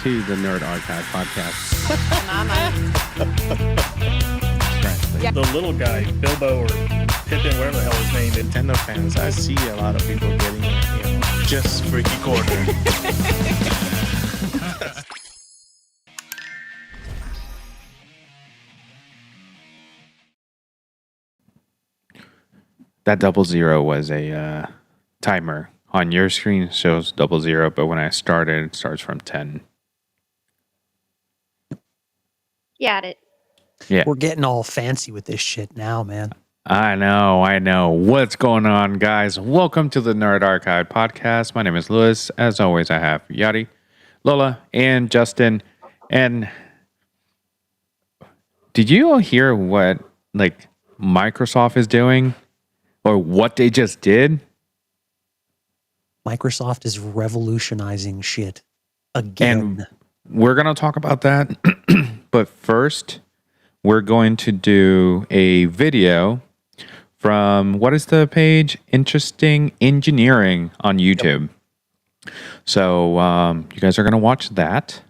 to the Nerd Archive podcast. The little guy, Bilbo or Pippin, whatever the hell his name is. Nintendo fans, I see a lot of people getting, just freaky corner. That 00 was a timer. On your screen it shows 00, but when I started, it starts from 10. Got it. Yeah. We're getting all fancy with this shit now, man. I know. What's going on, guys? Welcome to the Nerd Archive podcast. My name is Lewis. As always, I have Yadi, Lola, and Justin. And did you all hear what Microsoft is doing? Or what they just did? Microsoft is revolutionizing shit again. And we're going to talk about that. But first, we're going to do a video from, what is the page? Interesting Engineering on YouTube. Yep. So you guys are going to watch that.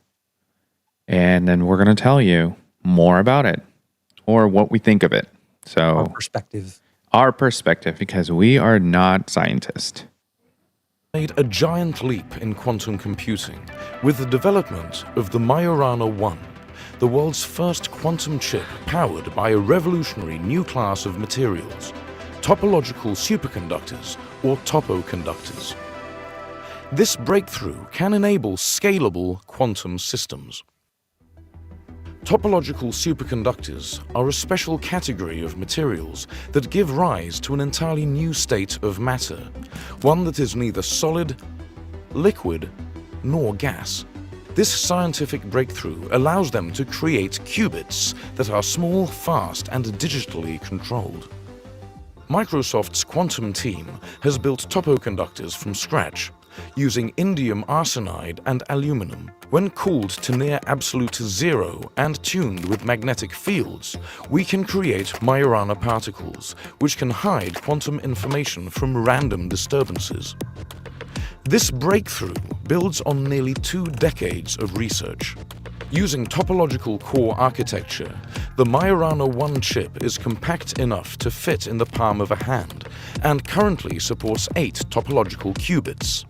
And then we're going to tell you more about it. Or what we think of it. So Our perspective, because we are not scientists. Made a giant leap in quantum computing with the development of the Majorana 1, the world's first quantum chip powered by a revolutionary new class of materials, topological superconductors or topoconductors. This breakthrough can enable scalable quantum systems. Topological superconductors are a special category of materials that give rise to an entirely new state of matter, one that is neither solid, liquid, nor gas. This scientific breakthrough allows them to create qubits that are small, fast, and digitally controlled. Microsoft's quantum team has built topoconductors from scratch, using indium arsenide and aluminum. When cooled to near absolute zero and tuned with magnetic fields, we can create Majorana particles, which can hide quantum information from random disturbances. This breakthrough builds on nearly 2 decades of research. Using Topological Core architecture, the Majorana 1 chip is compact enough to fit in the palm of a hand and currently supports 8 topological qubits.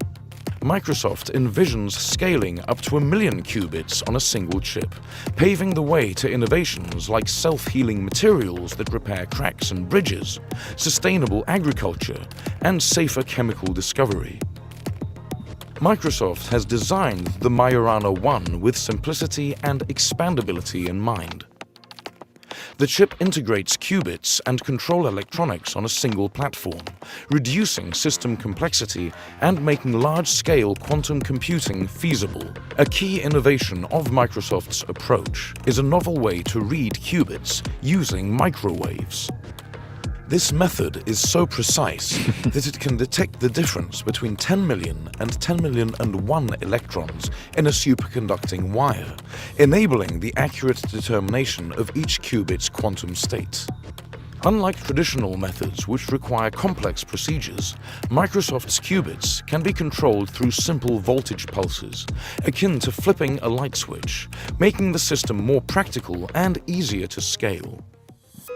Microsoft envisions scaling up to 1 million qubits on a single chip, paving the way to innovations like self-healing materials that repair cracks and bridges, sustainable agriculture, and safer chemical discovery. Microsoft has designed the Majorana 1 with simplicity and expandability in mind. The chip integrates qubits and control electronics on a single platform, reducing system complexity and making large-scale quantum computing feasible. A key innovation of Microsoft's approach is a novel way to read qubits using microwaves. This method is so precise that it can detect the difference between 10 million and 10 million and 1 electrons in a superconducting wire, enabling the accurate determination of each qubit's quantum state. Unlike traditional methods which require complex procedures, Microsoft's qubits can be controlled through simple voltage pulses, akin to flipping a light switch, making the system more practical and easier to scale.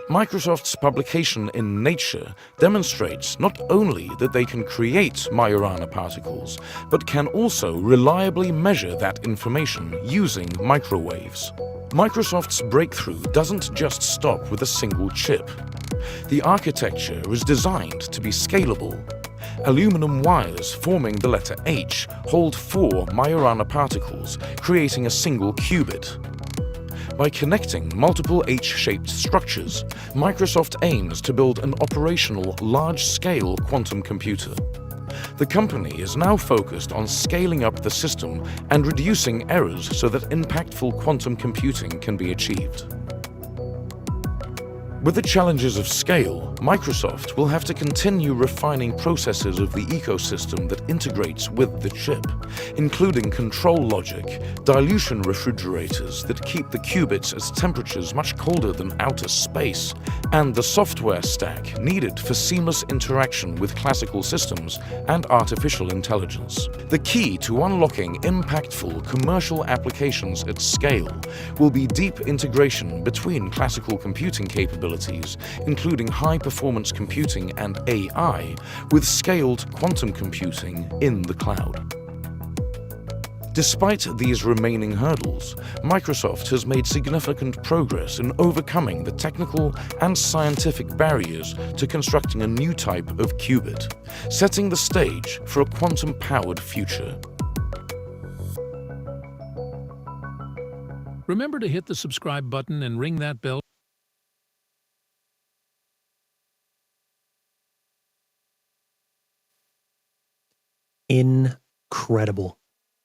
Microsoft's publication in Nature demonstrates not only that they can create Majorana particles, but can also reliably measure that information using microwaves. Microsoft's breakthrough doesn't just stop with a single chip. The architecture is designed to be scalable. Aluminum wires forming the letter H hold 4 Majorana particles, creating a single qubit. By connecting multiple H-shaped structures, Microsoft aims to build an operational, large-scale quantum computer. The company is now focused on scaling up the system and reducing errors so that impactful quantum computing can be achieved. With the challenges of scale, Microsoft will have to continue refining processes of the ecosystem that integrates with the chip, including control logic, dilution refrigerators that keep the qubits at temperatures much colder than outer space, and the software stack needed for seamless interaction with classical systems and artificial intelligence. The key to unlocking impactful commercial applications at scale will be deep integration between classical computing capabilities, including high-performance computing and AI, with scaled quantum computing in the cloud. Despite these remaining hurdles, Microsoft has made significant progress in overcoming the technical and scientific barriers to constructing a new type of qubit, setting the stage for a quantum-powered future. Remember to hit the subscribe button and ring that bell. Incredible.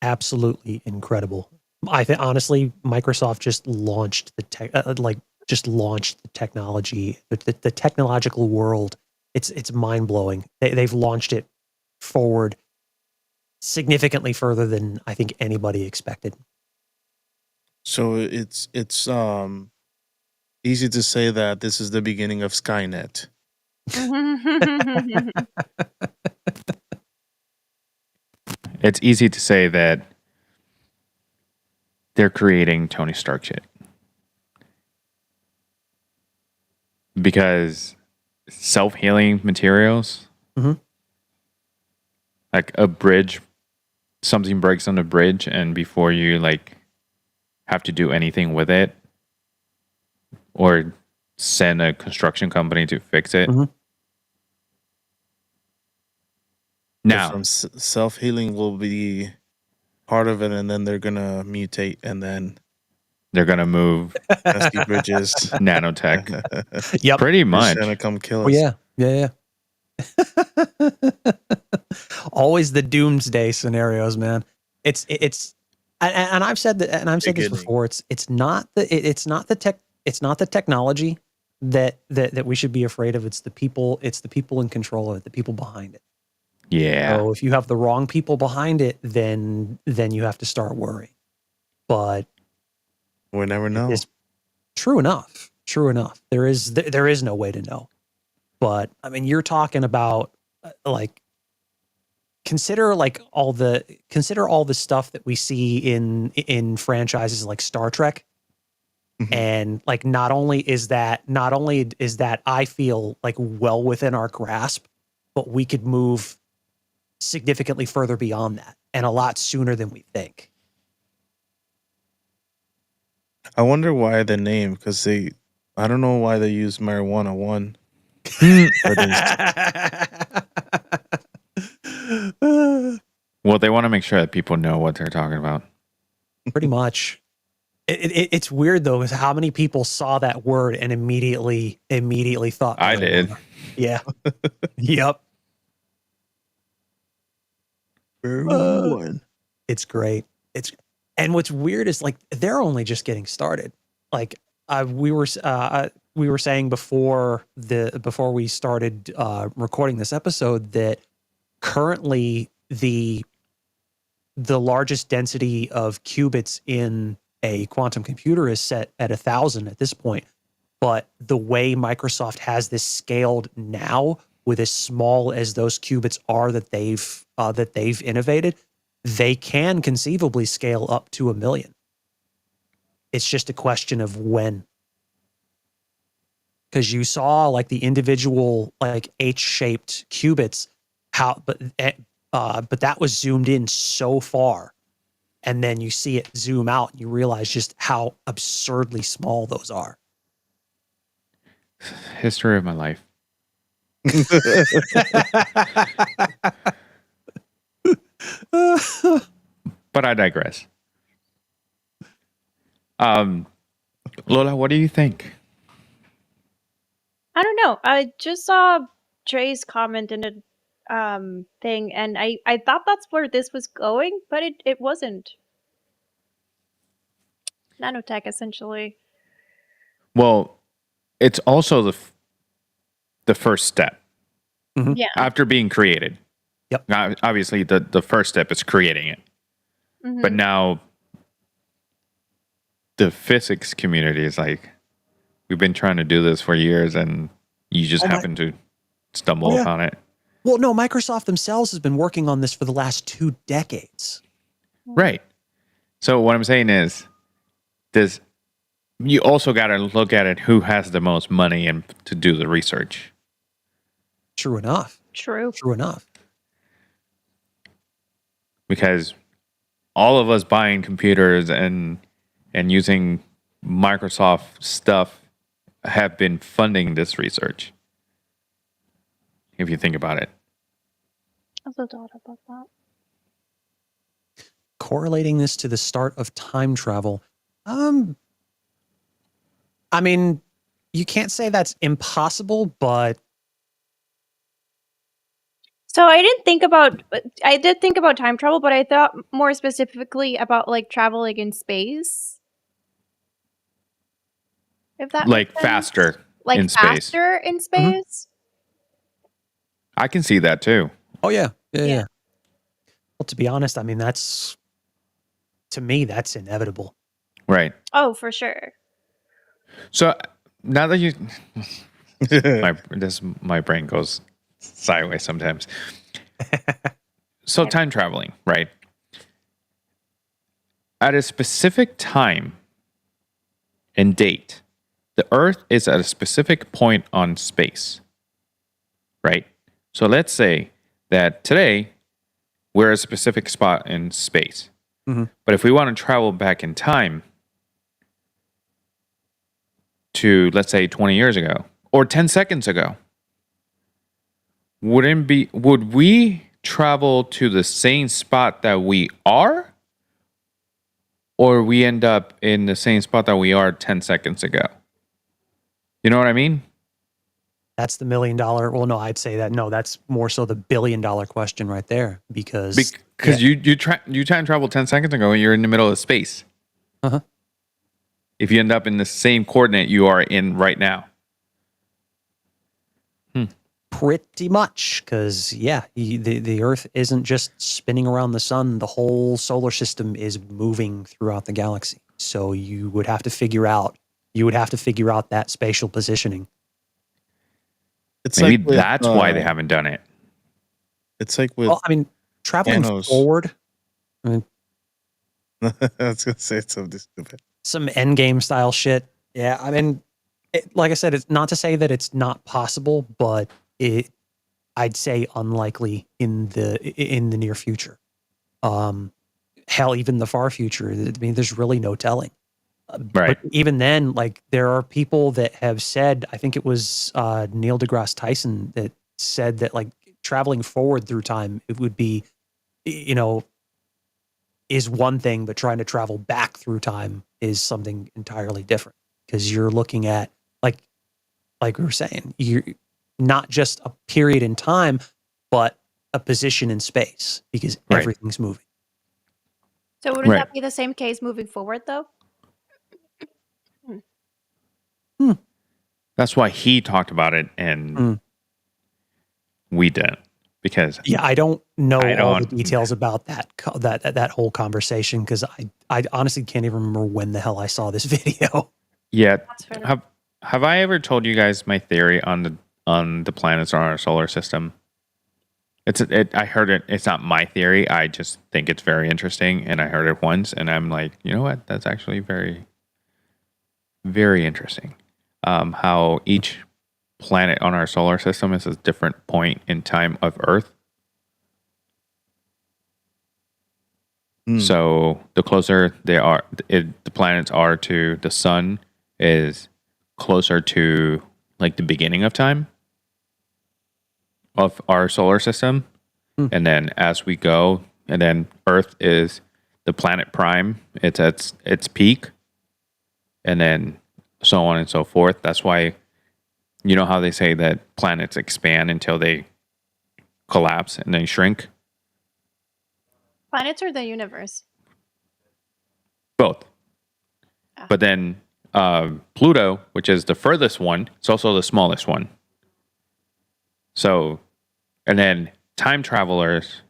Absolutely incredible. I think honestly, Microsoft just launched the technology, the technological world. It's mind blowing. They've launched it forward significantly further than I think anybody expected. So it's easy to say that this is the beginning of Skynet. It's easy to say that they're creating Tony Stark shit. Because self-healing materials, like a bridge, something breaks on the bridge, and before you like have to do anything with it or send a construction company to fix it. Now, From self-healing will be part of it, and then they're gonna mutate, and then they're gonna move pesky bridges. nanotech. Yep. Pretty They're much. trying to come kill Oh us. yeah. Always the doomsday scenarios, man. It's and I've said that, and I've said this before. It's not the technology that we should be afraid of. It's the people. It's the people in control of it. The people behind it. Yeah. So if you have the wrong people behind it, then you have to start worrying. But We never know. it's true enough. True enough. There is no way to know. But I mean, you're talking about consider all the stuff that we see in franchises like Star Trek. And like not only is that I feel like well within our grasp, but we could move significantly further beyond that and a lot sooner than we think. I wonder why the name, because I don't know why they use Marijuana 1. Well, they want to make sure that people know what they're talking about. Pretty much. It's weird though, is how many people saw that word and immediately thought I did. Yeah. Yep. It's great. And what's weird is like they're only just getting started. Like we were saying before we started recording this episode that currently the largest density of qubits in a quantum computer is set at 1,000 at this point. But the way Microsoft has this scaled now, with as small as those qubits are that they've innovated, they can conceivably scale up to 1 million. It's just a question of when. Because you saw like the individual like H-shaped qubits, but that was zoomed in so far, and then you see it zoom out, and you realize just how absurdly small those are. History of my life. But I digress. Lola, what do you think? I don't know. I just saw Trey's comment in a thing, and I thought that's where this was going, but it wasn't. Nanotech, essentially. Well, it's also the first step Yeah. after being created. Yep. Now, obviously, the first step is creating it, but Mhm. now the physics community is like, we've been trying to do this for years, and you just Oh my- happen to stumble Oh, yeah. upon it. Well, no, Microsoft themselves has been working on this for the last 2 decades. Right. So what I'm saying is, you also got to look at it who has the most money and to do the research. True enough. True. True enough. Because all of us buying computers and using Microsoft stuff have been funding this research. If you think about it. I also thought about that. Correlating this to the start of time travel. I mean, you can't say that's impossible, but So I did think about time travel, but I thought more specifically about like traveling in space. If that Like makes sense. faster Like in space. faster in space. I can see that too. oh yeah. Yeah. Yeah. Well, to be honest, I mean, to me, that's inevitable. Right. Oh, for sure. So now that you my brain goes sideways sometimes. So time traveling, right? At a specific time and date, the Earth is at a specific point on space, right? So let's say that today we're at a specific spot in space. Mhm. But if we want to travel back in time to, let's say, 20 years ago or 10 seconds ago, would we travel to the same spot that we are? Or we end up in the same spot that we are 10 seconds ago? You know what I mean? That's the $1 million. Well, no, I'd say that. No, that's more so the $1 billion question right there. Because Because you time travel 10 seconds ago and you're in the middle of space. Uh-huh. If you end up in the same coordinate you are in right now. pretty much, because the Earth isn't just spinning around the sun. The whole solar system is moving throughout the galaxy. So you would have to figure out that spatial positioning. It's Maybe like with, that's why they haven't done it. It's like with. Well, I mean, traveling Thanos. forward. I mean, I was gonna say something stupid. some endgame style shit. Yeah, I mean, like I said, it's not to say that it's not possible, but I'd say unlikely in the near future. Hell, even the far future. I mean, there's really no telling. Right. But even then, like, there are people that have said, I think it was Neil deGrasse Tyson that said that, like, traveling forward through time, it would be, is one thing, but trying to travel back through time is something entirely different, because you're looking at, like we were saying, you're not just a period in time, but a position in space, because Right. everything's moving. So wouldn't Right. that be the same case moving forward, though? That's why he talked about it and we didn't. Because Yeah, I don't know I all the don't- details about that whole conversation, because I honestly can't even remember when the hell I saw this video. yeah, That's fair enough. have I ever told you guys my theory on the planets on our solar system? I heard it. It's not my theory. I just think it's very interesting, and I heard it once, and I'm like, you know what? That's actually very, very interesting. How each planet on our solar system is a different point in time of Earth. So the closer the planets are to the sun is closer to like the beginning of time of our solar system. And then as we go, and then Earth is the planet prime. It's at its peak, and then so on and so forth. That's why, you know how they say that planets expand until they collapse and then shrink? Planets or the universe? Both. Ah. But then Pluto, which is the furthest one, it's also the smallest one. So, and then time travelers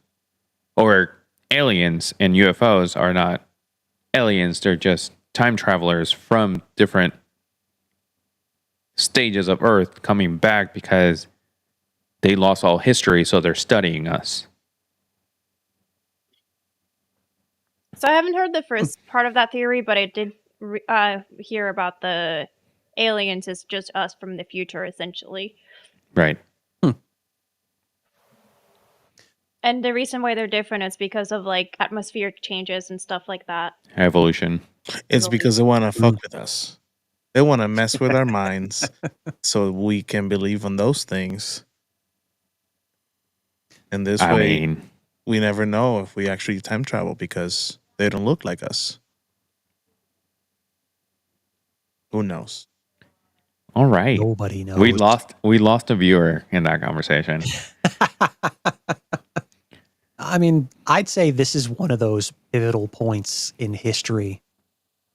or aliens and UFOs are not aliens, they're just time travelers from different stages of Earth coming back because they lost all history, so they're studying us. So I haven't heard the first part of that theory, but I did hear about the aliens is just us from the future, essentially. Right. And the reason why they're different is because of like atmospheric changes and stuff like that. Evolution. It's because they want to fuck with us. They want to mess with our minds so we can believe on those things. And this way, we never know if we actually time travel because they don't look like us. Who knows? All right. Nobody knows. We lost a viewer in that conversation. I mean, I'd say this is one of those pivotal points in history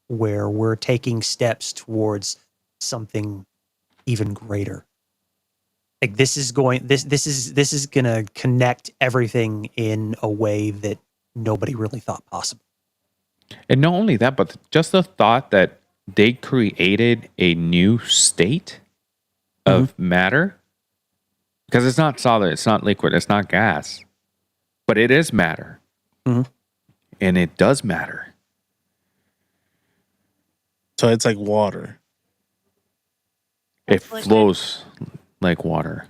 where we're taking steps towards something even greater. Like this is going to connect everything in a way that nobody really thought possible. And not only that, but just the thought that they created a new state of matter, because it's not solid, it's not liquid, it's not gas, but it is matter. And it does matter. So it's like water. It flows like water.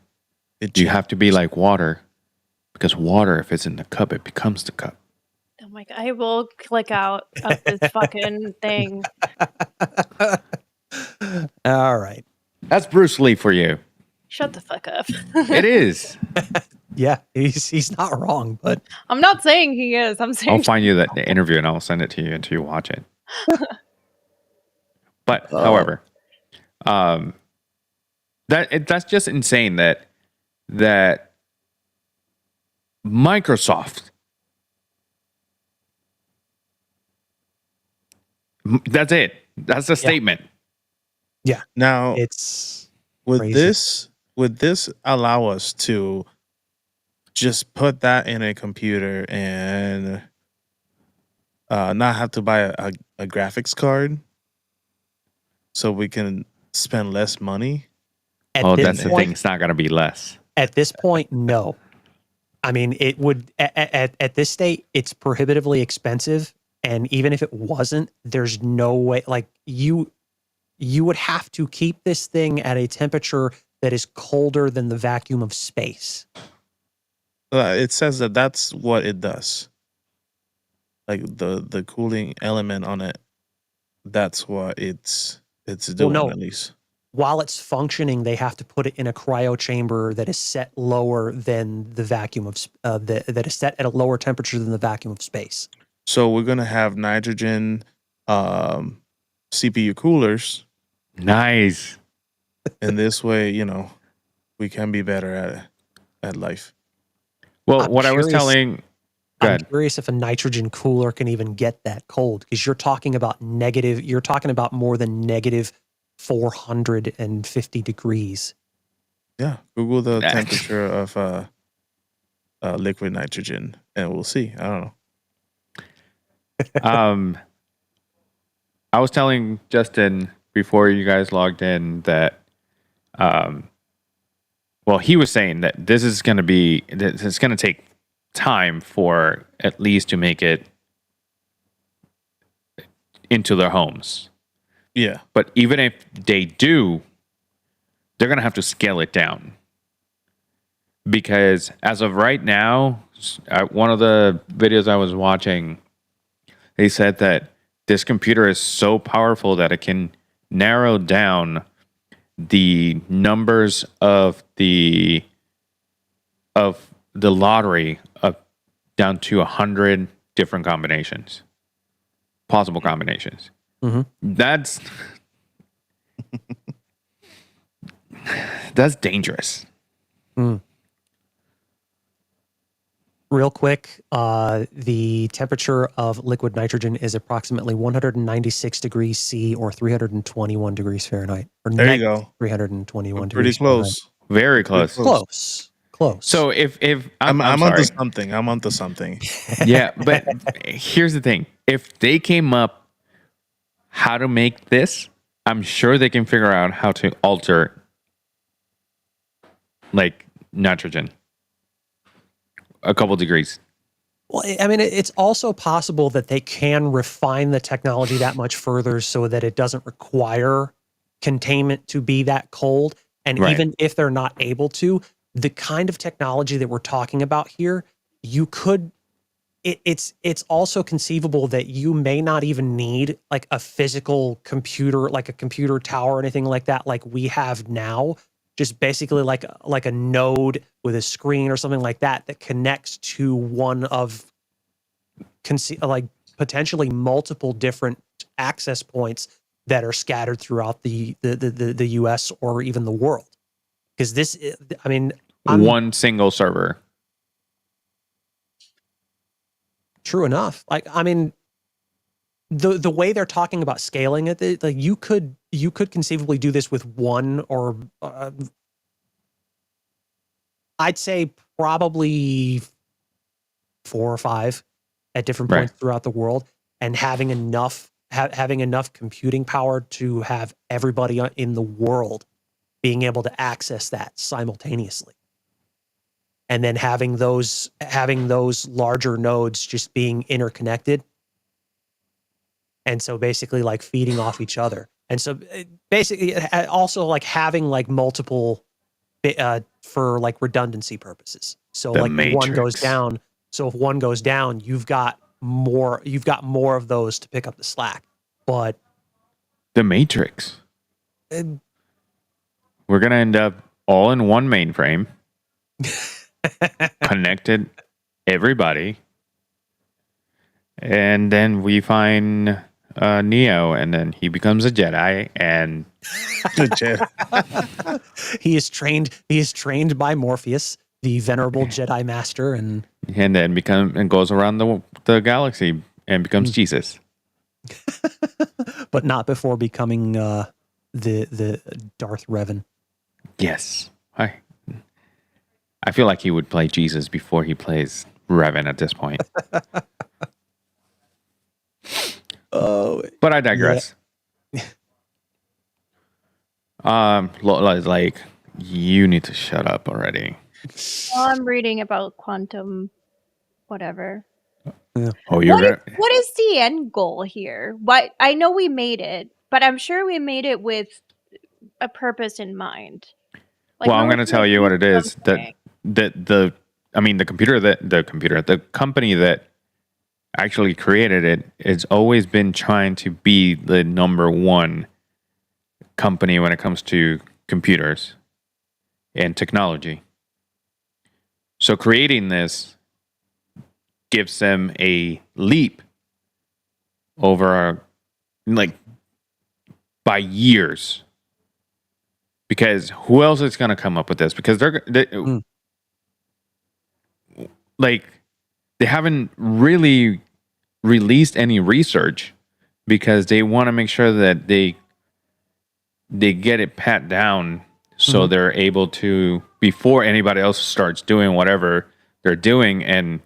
You have to be like water, because water, if it's in the cup, it becomes the cup. Oh my god, I will click out of this fucking thing. All right. That's Bruce Lee for you. Shut the fuck up. It is. Yeah, he's not wrong, but I'm not saying he is. I'm saying I'll find you the interview and I'll send it to you until you watch it. But however, that's just insane that Microsoft, that's it. That's the statement. yeah, Now, it's would crazy. this allow us to just put that in a computer and not have to buy a graphics card so we can spend less money? That's the thing. It's not going to be less. At this point, no. I mean, it would at this state, it's prohibitively expensive, and even if it wasn't, there's no way. Like you would have to keep this thing at a temperature that is colder than the vacuum of space. It says that that's what it does. Like the cooling element on it, that's what it's doing, no. at least. While it's functioning, they have to put it in a cryo chamber that is set lower than the vacuum of that is set at a lower temperature than the vacuum of space. So we're gonna have nitrogen CPU coolers. Nice. And this way, we can be better at life. Well, I'm what I was curious- telling, I'm curious if a nitrogen cooler can even get that cold, because you're talking about more than negative 450 degrees. Yeah, Google the temperature of liquid nitrogen, and we'll see. I don't know. I was telling Justin before you guys logged in that, he was saying that it's going to take time for at least to make it into their homes. Yeah. But even if they do, they're going to have to scale it down. Because as of right now, one of the videos I was watching, they said that this computer is so powerful that it can narrow down the numbers of the lottery down to 100 different combinations, possible combinations. That's dangerous. real quick, the temperature of liquid nitrogen is approximately 196 degrees C or 321 degrees Fahrenheit. Or There you negative go. 321 Pretty degrees Fahrenheit. close. Very Pretty close. Close. So if I'm I'm sorry. onto something. I'm onto something. Yeah, but here's the thing. If they came up how to make this, I'm sure they can figure out how to alter like nitrogen a couple degrees. Well, I mean, it's also possible that they can refine the technology that much further so that it doesn't require containment to be that cold. And Right. even if they're not able to, the kind of technology that we're talking about here, you could. It's also conceivable that you may not even need like a physical computer, like a computer tower or anything like that, like we have now. Just basically like a node with a screen or something like that that connects to one of like potentially multiple different access points that are scattered throughout the US or even the world. Because this, I mean, One single server. True enough. Like, I mean, the way they're talking about scaling it, like you could conceivably do this with one or I'd say probably 4 or 5 at different points throughout the world, and having enough computing power to have everybody in the world being able to access that simultaneously. And then having those larger nodes just being interconnected. And so basically like feeding off each other. And so basically also like having like multiple for like redundancy purposes. So The like if one goes Matrix. down, if one goes down, you've got more of those to pick up the slack. But The Matrix. We're going to end up all in one mainframe. Connected everybody. And then we find Neo, and then he becomes a Jedi, and he is trained by Morpheus, the venerable Jedi master, and then goes around the galaxy and becomes Jesus. but not before becoming the Darth Revan. Yes. I feel like he would play Jesus before he plays Revan at this point. Oh, but I digress. Yeah. Lola is like, you need to shut up already. Well, I'm reading about quantum whatever. Yeah. Oh, What is the end goal here? What I know we made it, but I'm sure we made it with a purpose in mind. Like, well, I'm going to tell you what it is. something. The company that actually created it, it's always been trying to be the number one company when it comes to computers and technology. So creating this gives them a leap over like by years. Because who else is going to come up with this? Because like they haven't really released any research because they want to make sure that they get it pat down so they're able to, before anybody else starts doing whatever they're doing, and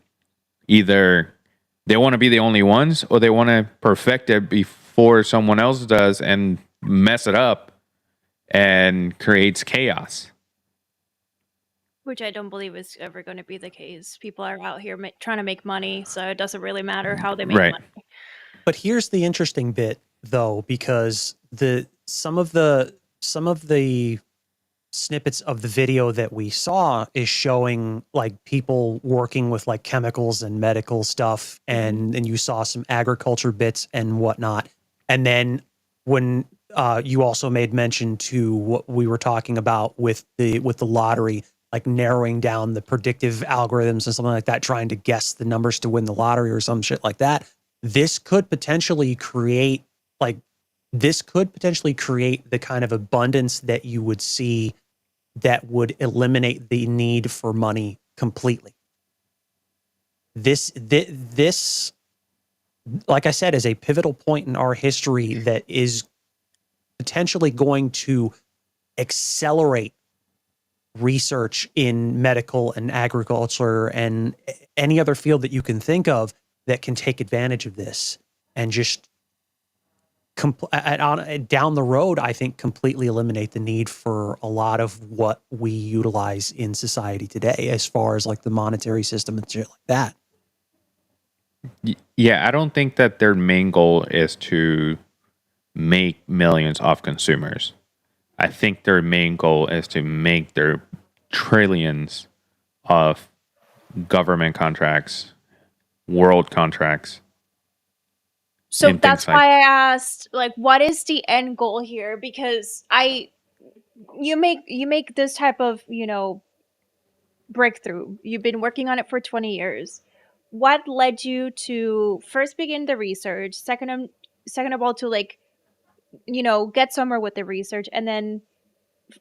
either they want to be the only ones or they want to perfect it before someone else does and mess it up and creates chaos. Which I don't believe is ever going to be the case. People are out here trying to make money, so it doesn't really matter how they make money. But here's the interesting bit, though, because some of the snippets of the video that we saw is showing like people working with like chemicals and medical stuff, and you saw some agriculture bits and whatnot. And then when you also made mention to what we were talking about with the lottery, like narrowing down the predictive algorithms and something like that, trying to guess the numbers to win the lottery or some shit like that. This could potentially create the kind of abundance that you would see that would eliminate the need for money completely. this, like I said, is a pivotal point in our history that is potentially going to accelerate research in medical and agriculture and any other field that you can think of that can take advantage of this and just down the road, I think, completely eliminate the need for a lot of what we utilize in society today, as far as like the monetary system and shit like that. Yeah, I don't think that their main goal is to make millions off consumers. I think their main goal is to make their trillions of government contracts, world contracts. So and that's things like- why I asked, like, what is the end goal here? Because you make this type of, breakthrough. You've been working on it for 20 years. What led you to first begin the research? Second of all, to get somewhere with the research, and then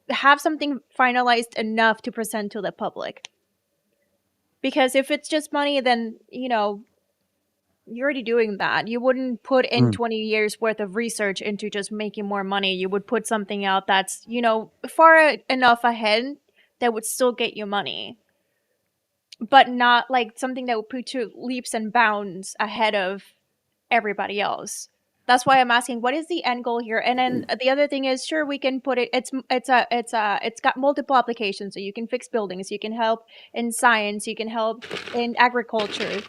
have something finalized enough to present to the public? Because if it's just money, then you're already doing that. You wouldn't put in 20 years worth of research into just making more money. You would put something out that's, far enough ahead that would still get you money, but not like something that would put you leaps and bounds ahead of everybody else. That's why I'm asking, what is the end goal here? And then the other thing is, sure, we can put it. It's got multiple applications. So you can fix buildings, you can help in science, you can help in agriculture.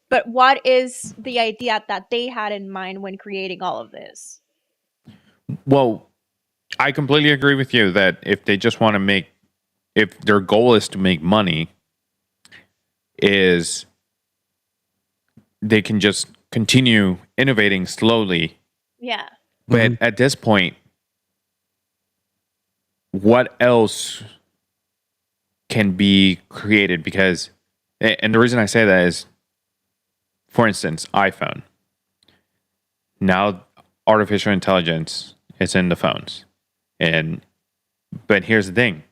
But what is the idea that they had in mind when creating all of this? Well, I completely agree with you that if they just want to if their goal is to make money, is they can just continue innovating slowly. Yeah. But at this point, what else can be created? Because, and the reason I say that is, for instance, iPhone. Now, artificial intelligence is in the phones. But here's the thing.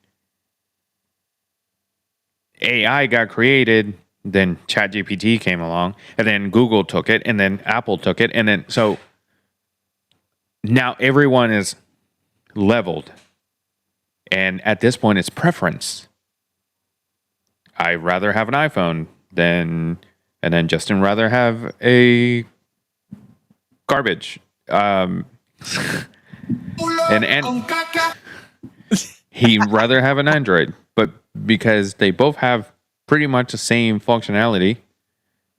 AI got created, then ChatGPT came along, and then Google took it, and then Apple took it, and then so now everyone is leveled. And at this point, it's preference. I'd rather have an iPhone and then Justin rather have a garbage. And he'd rather have an Android. But because they both have pretty much the same functionality,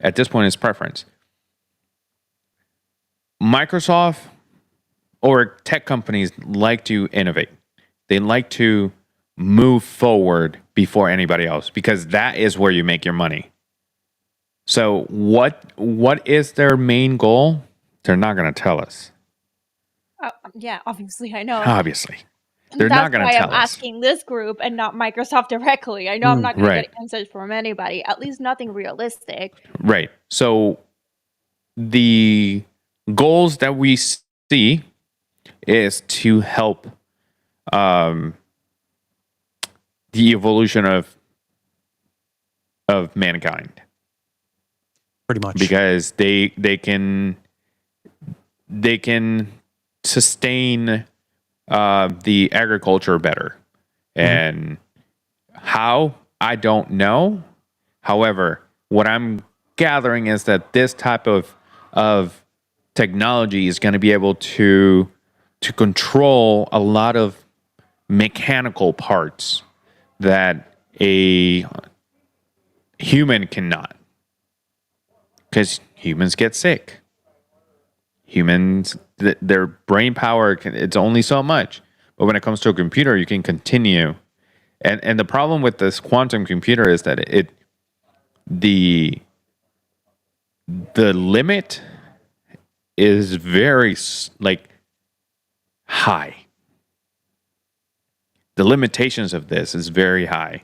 at this point, it's preference. Microsoft or tech companies like to innovate. They like to move forward before anybody else because that is where you make your money. So what is their main goal? They're not going to tell us. Yeah, obviously, I know. Obviously. They're not going to tell us. That's why I'm asking this group and not Microsoft directly. I know I'm not going to get answers from anybody, at least nothing realistic. Right. So the goals that we see is to help the evolution of mankind. Pretty much. Because they can sustain the agriculture better. And how, I don't know. However, what I'm gathering is that this type of technology is going to be able to control a lot of mechanical parts that a human cannot. Because humans get sick. Humans, their brain power, it's only so much. But when it comes to a computer, you can continue. And the problem with this quantum computer is that the limit is very, high. The limitations of this is very high.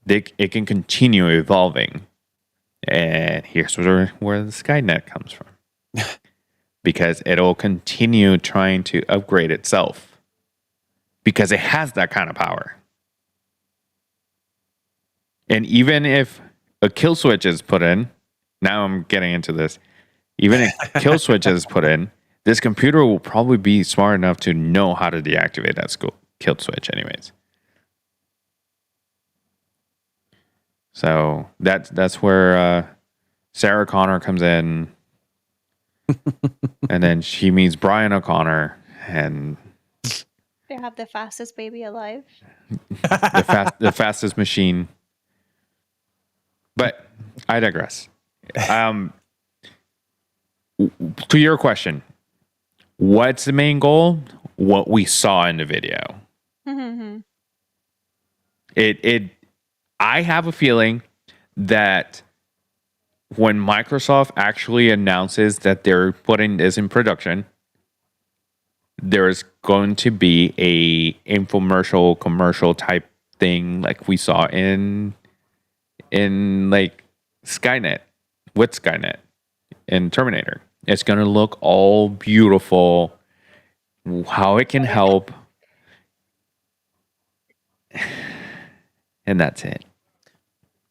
It can continue evolving. And here's where the Skynet comes from. Because it'll continue trying to upgrade itself. Because it has that kind of power. And even if a kill switch is put in, now I'm getting into this. Even a kill switch is put in, this computer will probably be smart enough to know how to deactivate that kill switch anyways. So that's where Sarah Connor comes in. And then she meets Brian O'Connor, and They have the fastest baby alive. the fastest machine. But I digress. To your question, what's the main goal? What we saw in the video. I have a feeling that when Microsoft actually announces that they're putting this in production, there's going to be a infomercial commercial type thing like we saw in like Skynet, with Skynet in Terminator. It's going to look all beautiful, how it can help. And that's it.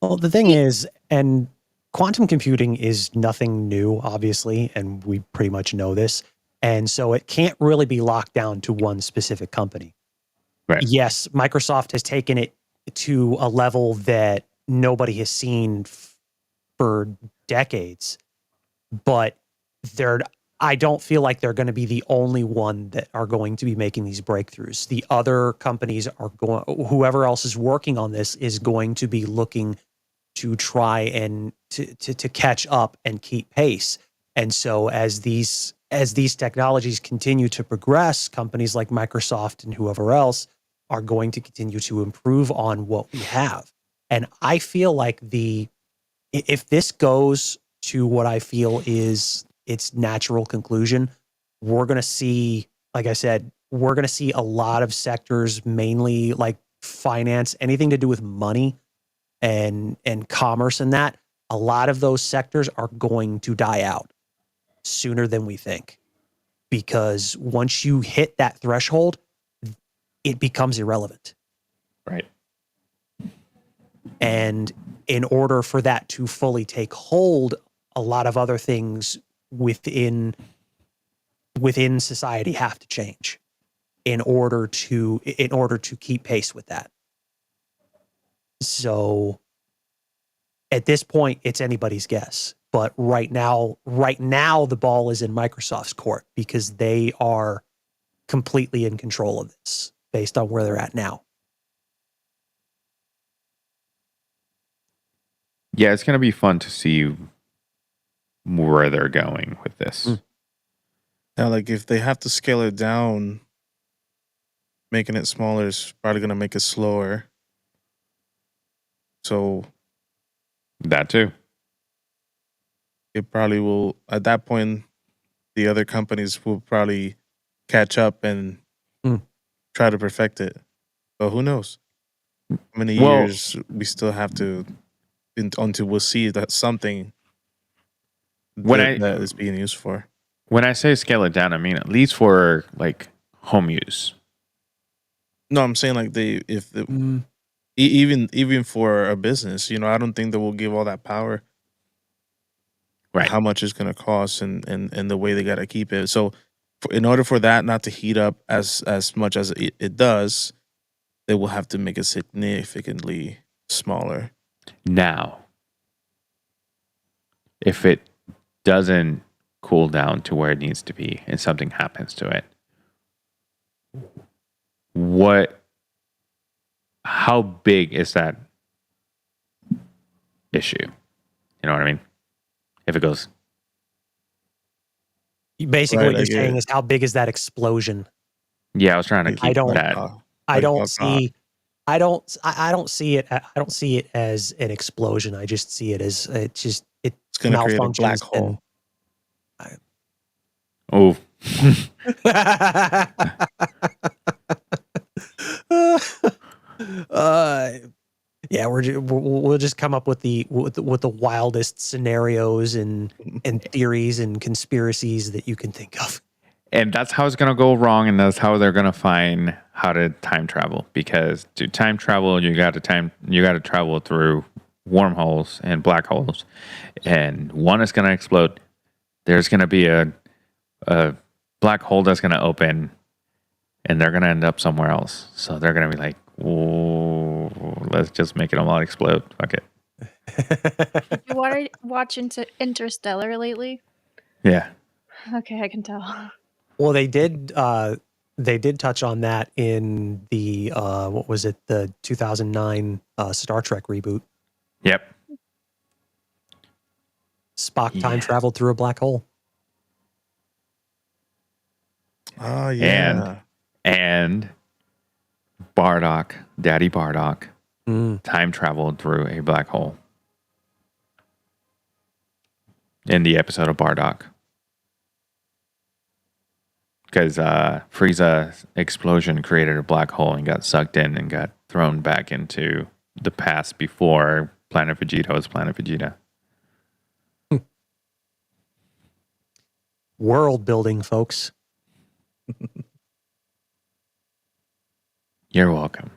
Well, the thing is, and quantum computing is nothing new, obviously, and we pretty much know this. And so it can't really be locked down to one specific company. Right. Yes, Microsoft has taken it to a level that nobody has seen for decades, but I don't feel like they're going to be the only one that are going to be making these breakthroughs. The other companies are going, whoever else is working on this is going to be looking to try and to catch up and keep pace. And so as these technologies continue to progress, companies like Microsoft and whoever else are going to continue to improve on what we have. And I feel like if this goes to what I feel is its natural conclusion, we're going to see, like I said, we're going to see a lot of sectors, mainly like finance, anything to do with money and commerce and that. A lot of those sectors are going to die out sooner than we think, because once you hit that threshold, it becomes irrelevant. Right. And in order for that to fully take hold, a lot of other things within society have to change in order to keep pace with that. So at this point, it's anybody's guess. But right now, the ball is in Microsoft's court because they are completely in control of this based on where they're at now. Yeah, it's going to be fun to see where they're going with this. Now, like if they have to scale it down, making it smaller is probably going to make it slower. So That too. it probably will, at that point, the other companies will probably catch up and try to perfect it. But who knows? How many years we still have to, until we'll see that something that is being used for. When I say scale it down, I mean at least for like home use. No, I'm saying like even for a business, I don't think they will give all that power. Right. How much it's going to cost and the way they got to keep it. So in order for that not to heat up as much as it does, they will have to make it significantly smaller. Now, if it doesn't cool down to where it needs to be and something happens to it, how big is that issue? You know what I mean? If it goes, basically what you're saying is how big is that explosion? yeah, I was trying to keep that. I don't see it as an explosion. I just see it as it's going to create a black hole. Oh. Yeah, we'll just come up with the wildest scenarios and theories and conspiracies that you can think of. And that's how it's going to go wrong, and that's how they're going to find how to time travel. Because to time travel, you got to travel through wormholes and black holes, and one is going to explode. There's going to be a black hole that's going to open, and they're going to end up somewhere else. So they're going to be like, "Whoa, let's just make it all explode." Fuck it. Did you watch Interstellar lately? Yeah. Okay, I can tell. Well, they did touch on that in the what was it, the 2009 Star Trek reboot. Yep. Spock time traveled through a black hole. Oh yeah. And Bardock, Daddy Bardock, time traveled through a black hole in the episode of Bardock. Because Frieza's explosion created a black hole and got sucked in and got thrown back into the past before Planet Vegeta was Planet Vegeta. World building, folks. You're welcome.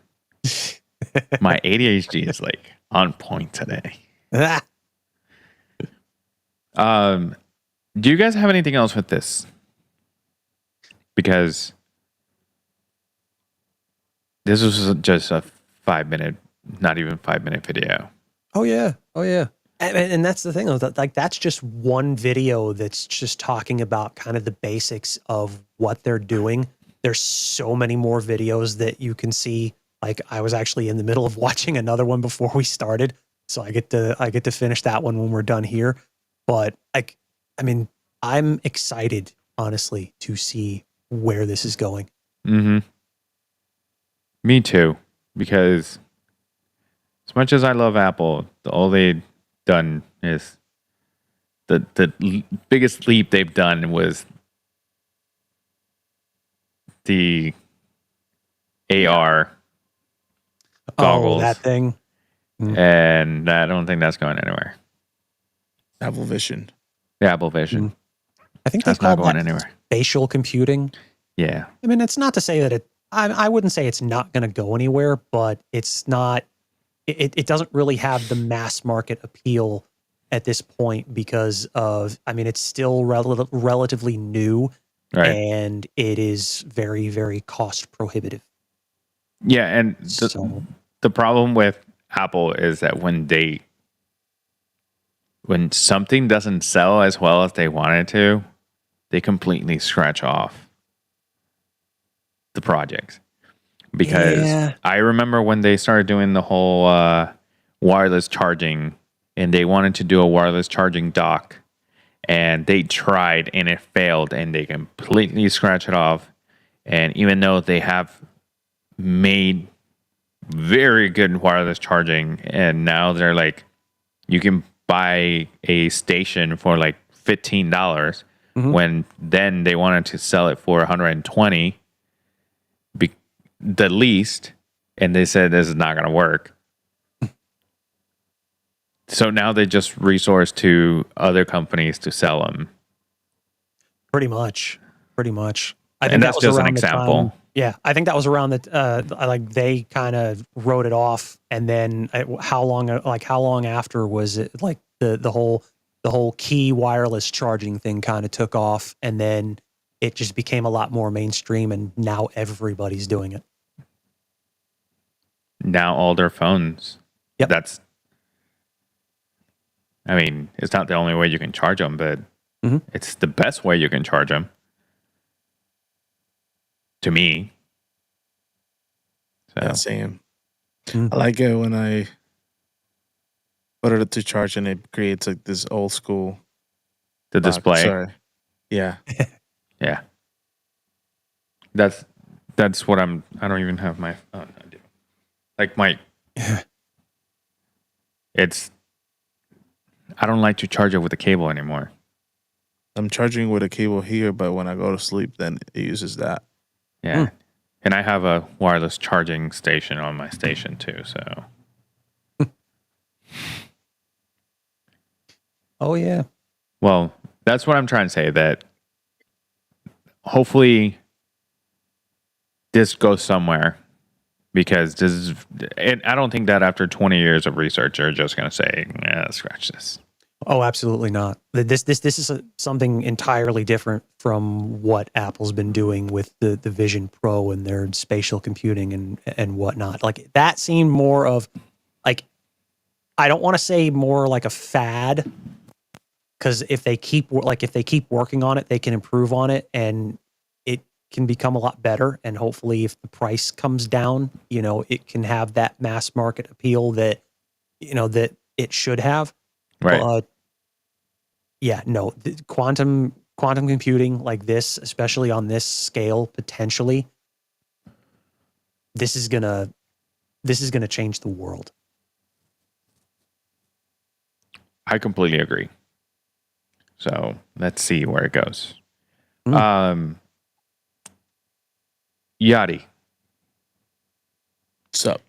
My ADHD is like on point today. Do you guys have anything else with this? Because this was just a 5-minute, not even 5-minute video. Oh yeah. And that's the thing, though, that like that's just one video that's just talking about kind of the basics of what they're doing. There's so many more videos that you can see. Like I was actually in the middle of watching another one before we started, so I get to finish that one when we're done here. But like, I mean, I'm excited, honestly, to see where this is going. Mm-hmm. Me too, because as much as I love Apple, all they've done is the biggest leap they've done was the AR goggles. Oh, that thing. And I don't think that's going anywhere. Apple Vision. The Apple Vision. I think that's they not call going that anywhere. Spatial computing. Yeah. I mean, it's not to say that I wouldn't say it's not going to go anywhere, but it's not, it doesn't really have the mass market appeal at this point because of, I mean, it's still relatively new, right, and it is very, very cost prohibitive. Yeah. And the problem with Apple is that when something doesn't sell as well as they want it to, they completely scratch off the project. Because I remember when they started doing the whole wireless charging, and they wanted to do a wireless charging dock, and they tried and it failed, and they completely scratched it off. And even though they have made very good wireless charging, and now they're like, you can buy a station for like $15, when then they wanted to sell it for $120 the least, and they said this is not going to work. So now they just resource to other companies to sell them. Pretty much. I think And that's just an example. Yeah, I think that was around that. Like they kind of wrote it off, and then how long after was it? Like the whole key wireless charging thing kind of took off, and then it just became a lot more mainstream, and now everybody's doing it. Now all their phones. Yep. I mean, it's not the only way you can charge them, but it's the best way you can charge them. To me. So. Yeah, same. I like it when I put it to charge and it creates like this old school. The display. Sorry. Yeah. Yeah. That's what I don't even have my phone. I do. Like I don't like to charge it with a cable anymore. I'm charging with a cable here, but when I go to sleep, then it uses that. Yeah. And I have a wireless charging station on my station too, so. Oh, yeah. Well, that's what I'm trying to say, that hopefully this goes somewhere because this is, and I don't think that after 20 years of research, they're just going to say, scratch this. Oh, absolutely not. This is something entirely different from what Apple's been doing with the Vision Pro and their spatial computing and whatnot. Like that seemed more of like, I don't want to say more like a fad, because if they keep working on it, they can improve on it and it can become a lot better. And hopefully, if the price comes down, it can have that mass market appeal that that it should have. Right. But yeah, no, quantum computing like this, especially on this scale, potentially, this is gonna change the world. I completely agree. So let's see where it goes. Mm. Yadi, What's up?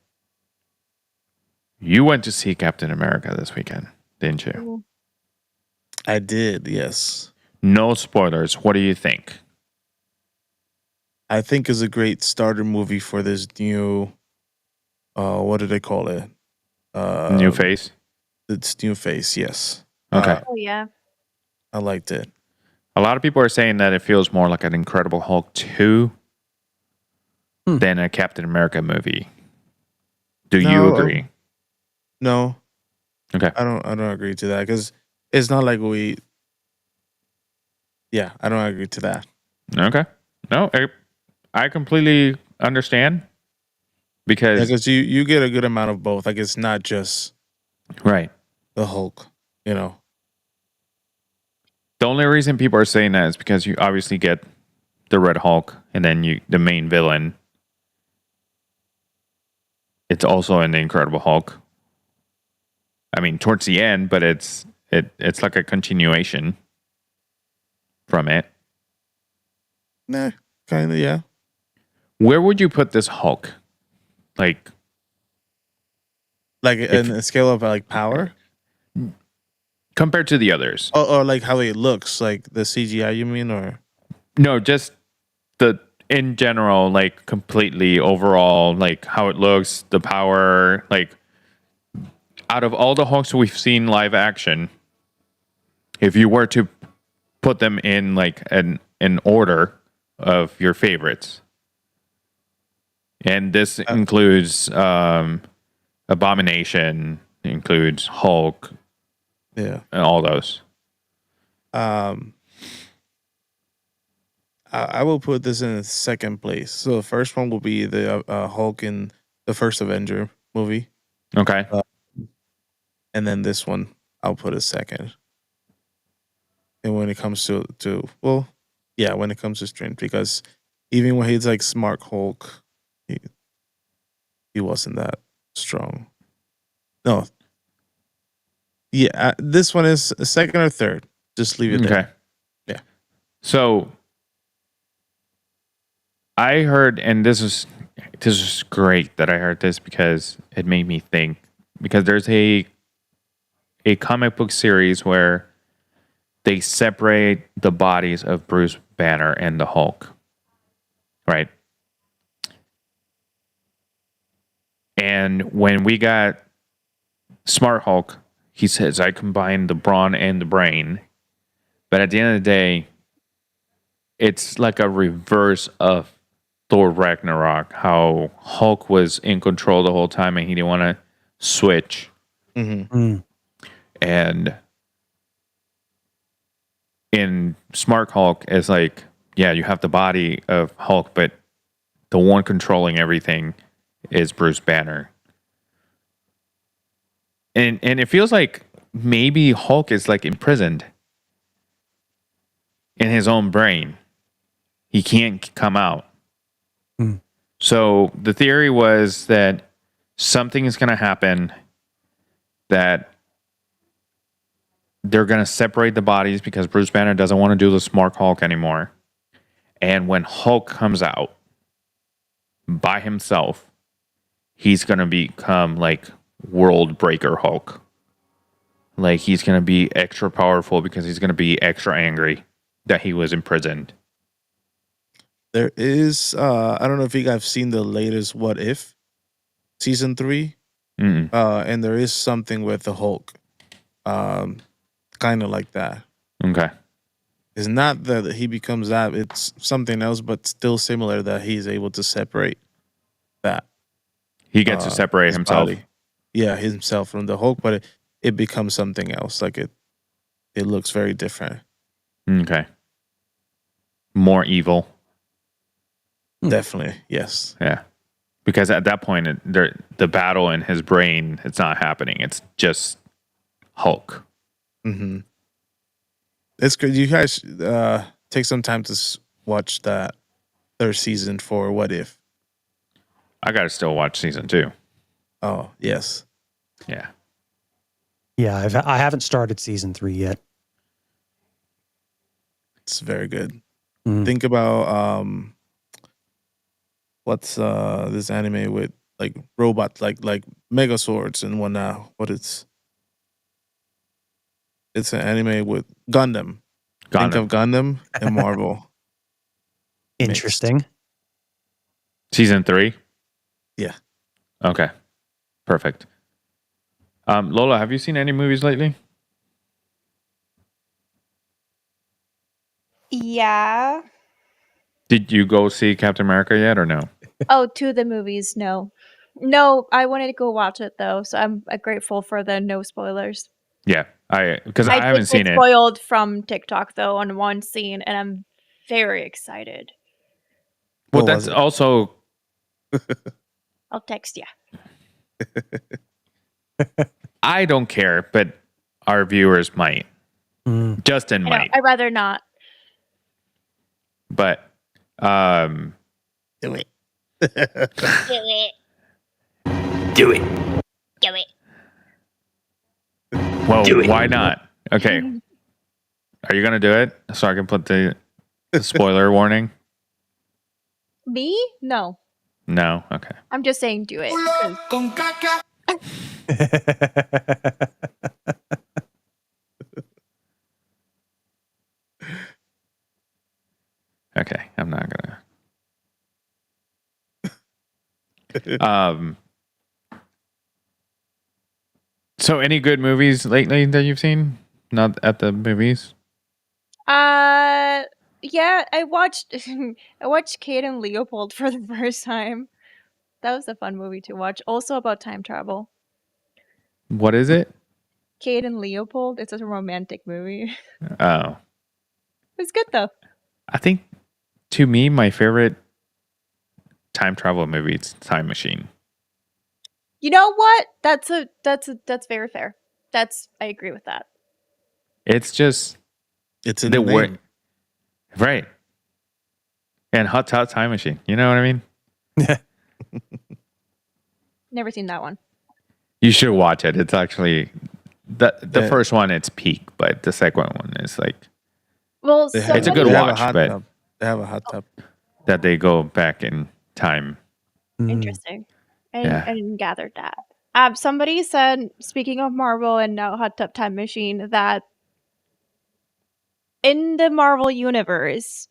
you went to see Captain America this weekend, didn't you? I did, yes. No spoilers. What do you think? I think is a great starter movie for this new, what do they call it? New face? It's new face, yes. Okay. Oh yeah. I liked it. A lot of people are saying that it feels more like an Incredible Hulk 2 than a Captain America movie. Do you No, agree? No, Okay. I don't agree to that because it's not like I don't agree to that. Okay. No, I completely understand because Because you get a good amount of both. Like it's not just right. the Hulk, The only reason people are saying that is because you obviously get the Red Hulk and then the main villain. It's also in the Incredible Hulk. I mean, towards the end, but it's like a continuation from it. Nah, kind of, yeah. Where would you put this Hulk? Like Like in a scale of like power, compared to the others? or like how it looks, like the CGI. You mean, or No, just in general, like completely overall, like how it looks, the power, like out of all the Hulks we've seen live action, if you were to put them in like an order of your favorites, and this includes Abomination, includes Hulk, yeah. and all those. I will put this in second place. So the first one will be the Hulk in the first Avenger movie, Okay. and then this one I'll put as second. And when it comes to when it comes to strength, because even when he's like Smart Hulk, he wasn't that strong. No. Yeah, this one is second or third. Just leave it there. Okay. Yeah. So I heard, and this is great that I heard this because it made me think. Because there's a comic book series where they separate the bodies of Bruce Banner and the Hulk, right? And when we got Smart Hulk, he says, I combined the brawn and the brain. But at the end of the day, it's like a reverse of Thor Ragnarok, how Hulk was in control the whole time and he didn't want to switch. Mm-hmm. And in Smart Hulk, it's like, yeah, you have the body of Hulk, but the one controlling everything is Bruce Banner. And it feels like maybe Hulk is like imprisoned in his own brain. He can't come out. So the theory was that something is going to happen, that they're going to separate the bodies because Bruce Banner doesn't want to do the Smart Hulk anymore. And when Hulk comes out by himself, he's going to become like World Breaker Hulk. Like he's going to be extra powerful because he's going to be extra angry that he was imprisoned. There is, I don't know if you guys have seen the latest What If. season 3. Mm. And there is something with the Hulk, kind of like that. Okay. It's not that he becomes that; it's something else, but still similar. That he's able to separate that. He gets to separate his himself. body. Yeah, himself from the Hulk, but it becomes something else. Like it looks very different. Okay. More evil. Definitely, yes. Yeah. Because at that point, the battle in his brain, it's not happening. It's just Hulk. Mm-hmm. It's good. You guys take some time to watch that 3rd season for What If. I got to still watch season 2. Oh, yes. Yeah. Yeah, I haven't started season 3 yet. It's very good. Mm. Think about what's this anime with like robots, like mega swords and whatnot. It's an anime with Gundam. Think of Gundam and Marvel. Interesting. Season 3? Yeah. Okay. Perfect. Lola, have you seen any movies lately? Yeah. Did you go see Captain America yet or no? Oh, to the movies, no. No, I wanted to go watch it though, so I'm grateful for the no spoilers. Yeah. Because I did haven't get seen it. spoiled from TikTok though on one scene, and I'm very excited. Well, What was that's it? also I'll text you. I don't care, but our viewers might. Mm. Justin might. I'd rather not. But Do it. Do it. do it. Do it. Well, why not? Okay. Are you going to do it so I can put the spoiler warning? Me? No. No. Okay. I'm just saying do it. 'cause- Okay. I'm not going to. So any good movies lately that you've seen? Not at the movies? Yeah, I watched Kate and Leopold for the first time. That was a fun movie to watch. Also about time travel. What is it? Kate and Leopold. It's a romantic movie. Oh. It's good though. I think to me my favorite time travel movie is Time Machine. You know what? That's very fair. I agree with that. It's just It's in the the word, name. right? And Hot Tub Time Machine. You know what I mean? Never seen that one. You should watch it. It's actually the Yeah. first one. It's peak, but the second one is like Well, They have- It's a good they have watch, hot but- tub. They have a hot tub. that they go back in time. Mm. interesting. Yeah. I didn't gather that. Somebody said, speaking of Marvel and now Hot Tub Time Machine, that in the Marvel universe,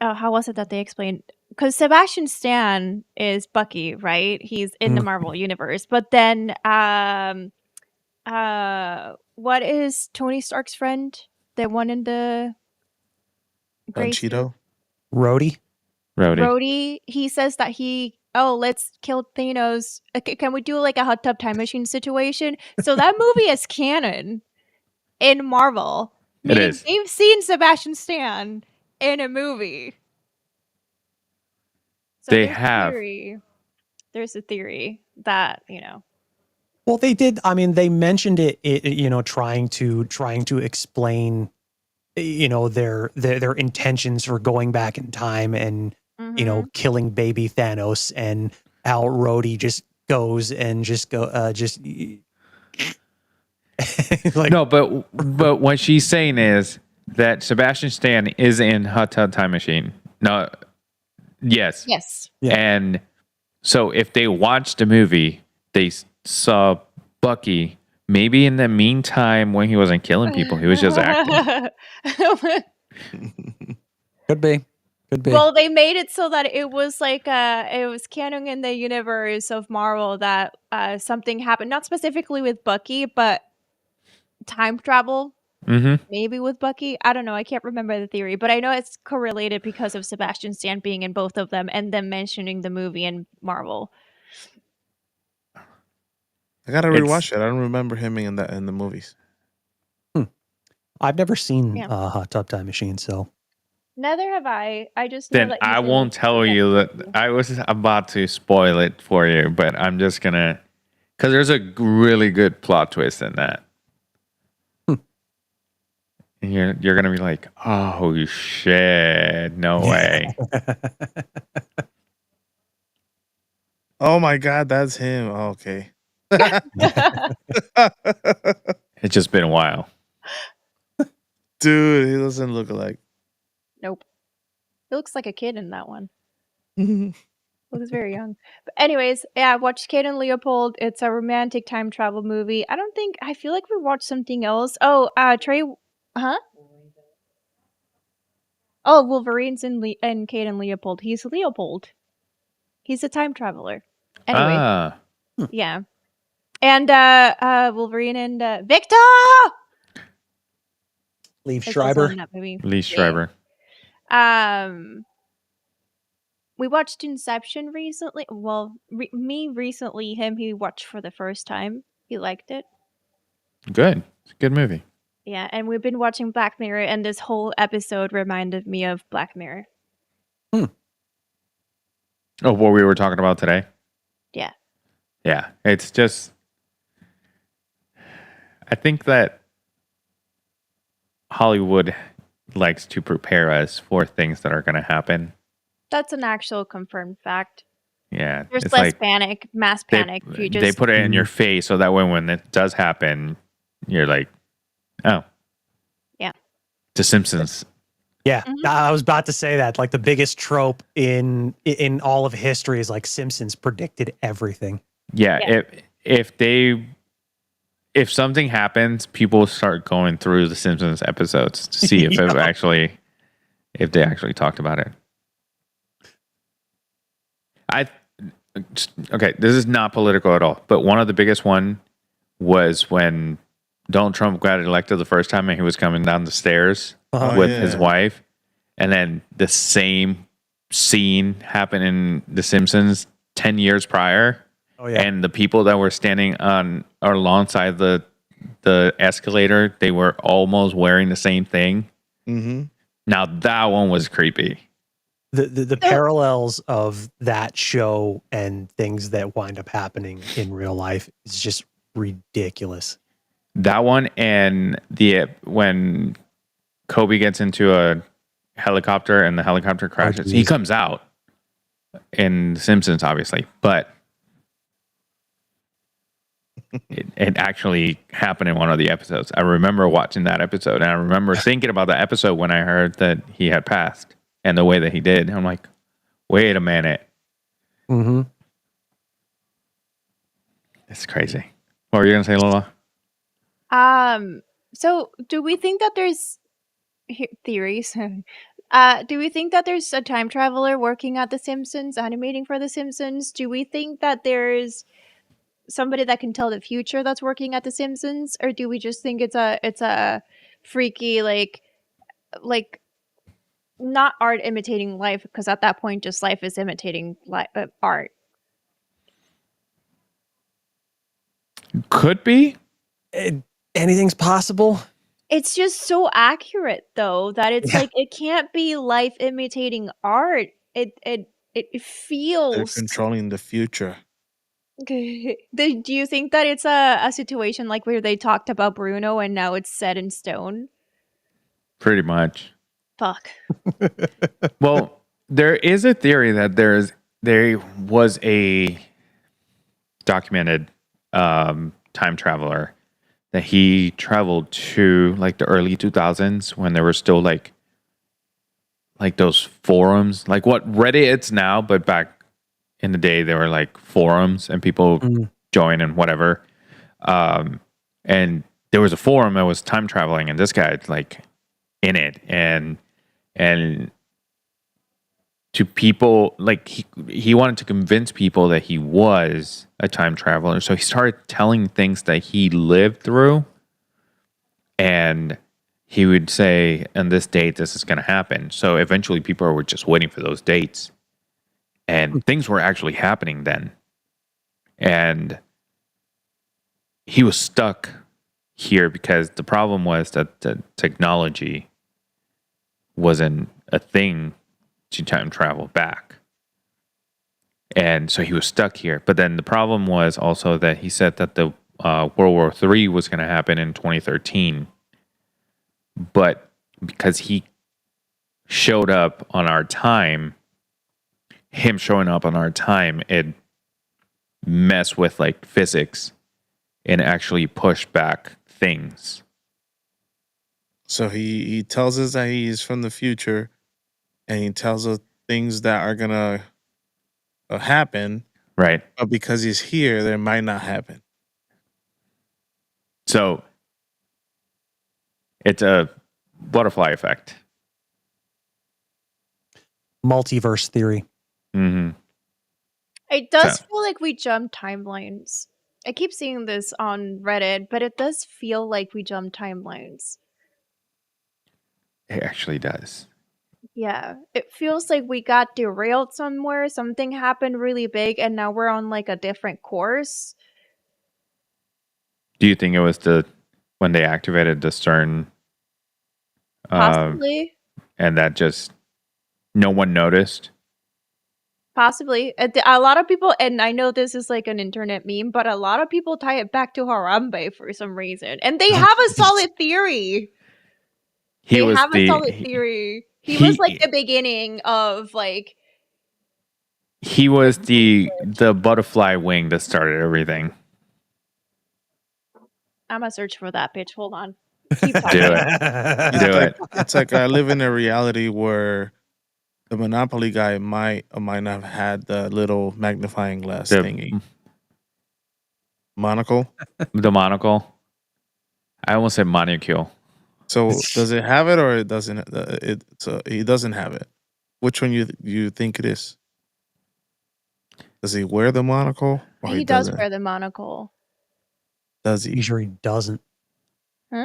how was it that they explained? Because Sebastian Stan is Bucky, right? He's in the Mm. Marvel universe, but then what is Tony Stark's friend? The one in the Don gray suit? Cheeto. Rhodey? Rhodey. Rhodey, he says that let's kill Thanos. Can we do like a hot tub time machine situation? So that movie is canon in Marvel. It Meaning is. they've seen Sebastian Stan in a movie. So They there's a have. theory- There's a theory that, Well, they did. I mean, they mentioned it, trying to explain, their intentions for going back in time and, mhm. killing baby Thanos, and how Rhodey just goes and like, No, but what she's saying is that Sebastian Stan is in Hot Tub Time Machine. No, yes. Yes. Yeah. And so if they watched the movie, they saw Bucky. Maybe in the meantime, when he wasn't killing people, he was just acting. could be. Could be. Well, they made it so that it was like it was canon in the universe of Marvel that something happened, not specifically with Bucky, but time travel. Mm-hmm. Maybe with Bucky. I don't know. I can't remember the theory, but I know it's correlated because of Sebastian Stan being in both of them and them mentioning the movie in Marvel. I gotta It's- rewatch it. I don't remember him in the movies. I've never seen Yeah. Hot Tub Time Machine, so Neither have I. I just know Then that I won't tell you that I was about to spoil it for you, but I'm just gonna, because there's a really good plot twist in that. And you're gonna be like, oh shit, no way. Oh my god, that's him. Oh, okay. It's just been a while. Dude, he doesn't look alike. Nope. He looks like a kid in that one. Looks very young. But anyways, yeah, I watched Kate and Leopold. It's a romantic time travel movie. I feel like we watched something else. Oh, Trey, huh? Oh, Wolverine's in Kate and Leopold. He's Leopold. He's a time traveler. Anyway, Ah, yeah. And Wolverine and Victor! Leave is also Schreiber. in that movie. Lee Schreiber. We watched Inception recently. Well, me recently. Him, he watched for the first time. He liked it. Good. It's a good movie. Yeah, and we've been watching Black Mirror, and this whole episode reminded me of Black Mirror. Oh, what we were talking about today? Yeah. Yeah. It's just, I think that Hollywood likes to prepare us for things that are going to happen. That's an actual confirmed fact. Yeah. There's it's less like panic, mass panic. If you just they put it in your face so that way when it does happen, you're like, oh. Yeah. The Simpsons. Yeah, Mhm. I was about to say that. Like the biggest trope in all of history is like Simpsons predicted everything. Yeah. Yeah. If something happens, people start going through the Simpsons episodes to see if Yeah. if they actually talked about it. Okay, this is not political at all, but one of the biggest one was when Donald Trump got elected the first time and he was coming down the stairs Uh-huh. with yeah. his wife, and then the same scene happened in The Simpsons 10 years prior, Oh yeah. and the people that were standing on or alongside the escalator, they were almost wearing the same thing. Mm-hmm. Now that one was creepy. The parallels of that show and things that wind up happening in real life is just ridiculous. That one and when Kobe gets into a helicopter and the helicopter crashes, he geez. comes out in The Simpsons, obviously, but it actually happened in one of the episodes. I remember watching that episode, and I remember thinking about the episode when I heard that he had passed and the way that he did. I'm like, wait a minute. Mm-hmm. It's crazy. What were you going to say, Lola? So do we think that there's theories? Do we think that there's a time traveler working at The Simpsons, animating for The Simpsons? Do we think that there's somebody that can tell the future that's working at The Simpsons, or do we just think it's a freaky like not art imitating life, because at that point just life is imitating art? Could be. Anything's possible. It's just so accurate though that it's Yeah. like it can't be life imitating art. It They're feels. controlling the future. Do you think that it's a situation like where they talked about Bruno and now it's set in stone? Pretty much. Fuck. Well, there is a theory that there was a documented time traveler that he traveled to like the early 2000s when there were still like those forums, like what Reddit it's now, but back in the day they were like forums and people join and whatever. And there was a forum that was time traveling, and this guy like in it, and to people, like he wanted to convince people that he was a time traveler. So he started telling things that he lived through, and he would say, on this date, this is going to happen. So eventually people were just waiting for those dates, and things were actually happening then. And he was stuck here because the problem was that the technology wasn't a thing to time travel back. And so he was stuck here. But then the problem was also that he said that the World War III was going to happen in 2013. But because he showed up on our time, him showing up on our time, it messed with like physics and actually pushed back things. So he tells us that he's from the future, and he tells us things that are gonna happen, Right. but because he's here, they might not happen. So it's a butterfly effect. Multiverse theory. Mm-hmm. It does So- feel like we jump timelines. I keep seeing this on Reddit, but it does feel like we jump timelines. It actually does. Yeah, it feels like we got derailed somewhere, something happened really big, and now we're on like a different course. Do you think it was when they activated the CERN, Possibly. and that just no one noticed? Possibly. A lot of people, and I know this is like an internet meme, but a lot of people tie it back to Harambe for some reason. And they have a solid theory. He was like the beginning of like. He was the butterfly wing that started everything. I'm gonna search for that bitch. Hold on. Keep Do talking. it. It's like I live in a reality where the Monopoly guy might or might not have had the little magnifying glass thingy. Monocle. The monocle. I almost said monocle. So does it have it or it doesn't? He doesn't have it. Which one you think it is? Does he wear the monocle? Or He does doesn't? wear the monocle. Does he? You sure he doesn't? All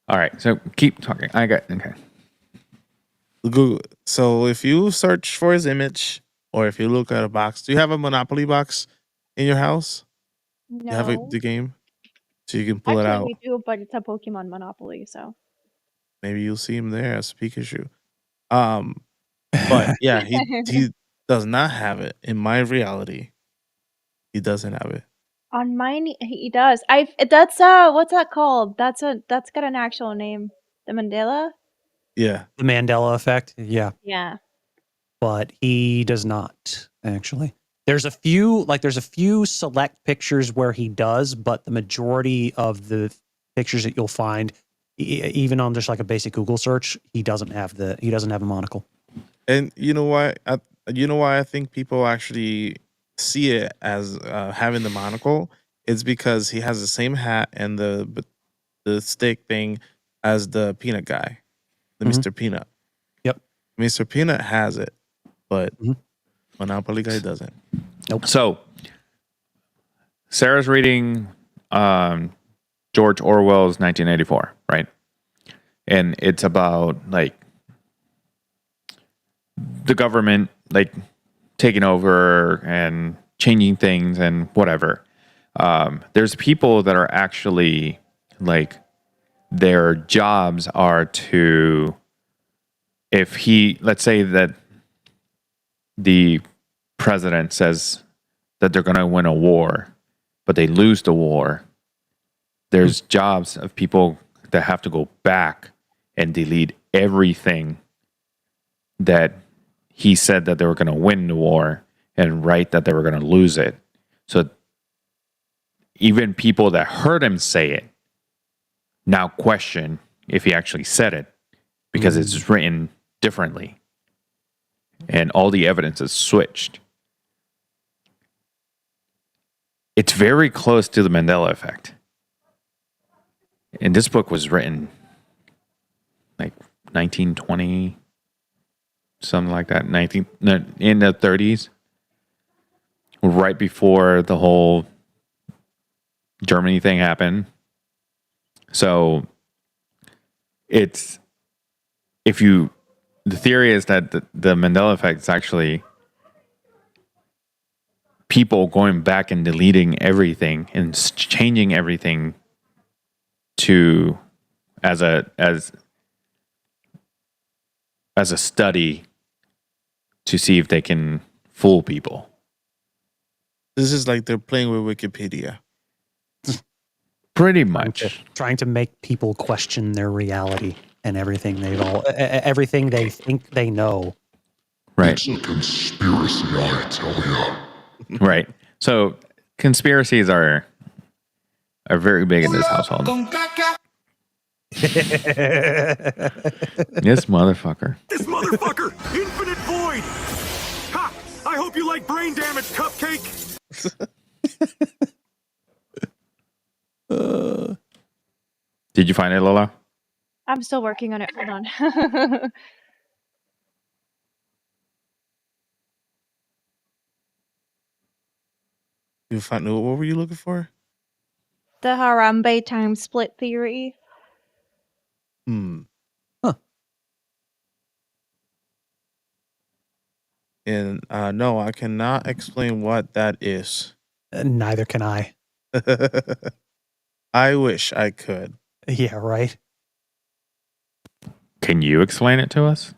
right, so keep talking. Okay. Google. So if you search for his image, or if you look at a box, do you have a Monopoly box in your house? No. You have the game, so you can pull it out. Actually, we do, but it's a Pokemon Monopoly, so. Maybe you'll see him there as Pikachu. But yeah, he does not have it in my reality. He doesn't have it. On mine, he does. That's what's that called? That's got an actual name. The Mandela. Yeah. The Mandela effect. Yeah. Yeah. But he does not actually. There's a few select pictures where he does, but the majority of the pictures that you'll find, even on just like a basic Google search, he doesn't have a monocle. And you know why? I think people actually see it as having the monocle. It's because he has the same hat and the stick thing as the peanut guy, the Mr. Peanut. Yep. Mr. Peanut has it, but Monopoly guy doesn't. Nope. So Sarah's reading George Orwell's 1984, right? And it's about like the government like taking over and changing things and whatever. There's people that are actually like their jobs are to, let's say that the president says that they're going to win a war, but they lose the war. There's jobs of people that have to go back and delete everything that he said that they were going to win the war and write that they were going to lose it. So even people that heard him say it now question if he actually said it because it's written differently and all the evidence is switched. It's very close to the Mandela effect. And this book was written like 1920, something like that, in the 30s, right before the whole Germany thing happened. So the theory is that the Mandela effect is actually people going back and deleting everything and changing everything as a study to see if they can fool people. This is like they're playing with Wikipedia. Pretty much. Trying to make people question their reality and everything everything they think they know. Right. It's a conspiracy, I tell ya. Right. So conspiracies are very big in this household. This motherfucker. This motherfucker! Infinite void! Ha! I hope you like brain damage, cupcake! Did you find it, Lola? I'm still working on it. Hold on. You find what were you looking for? The Harambe time split theory. And no, I cannot explain what that is. Neither can I. I wish I could. Yeah, right. Can you explain it to us?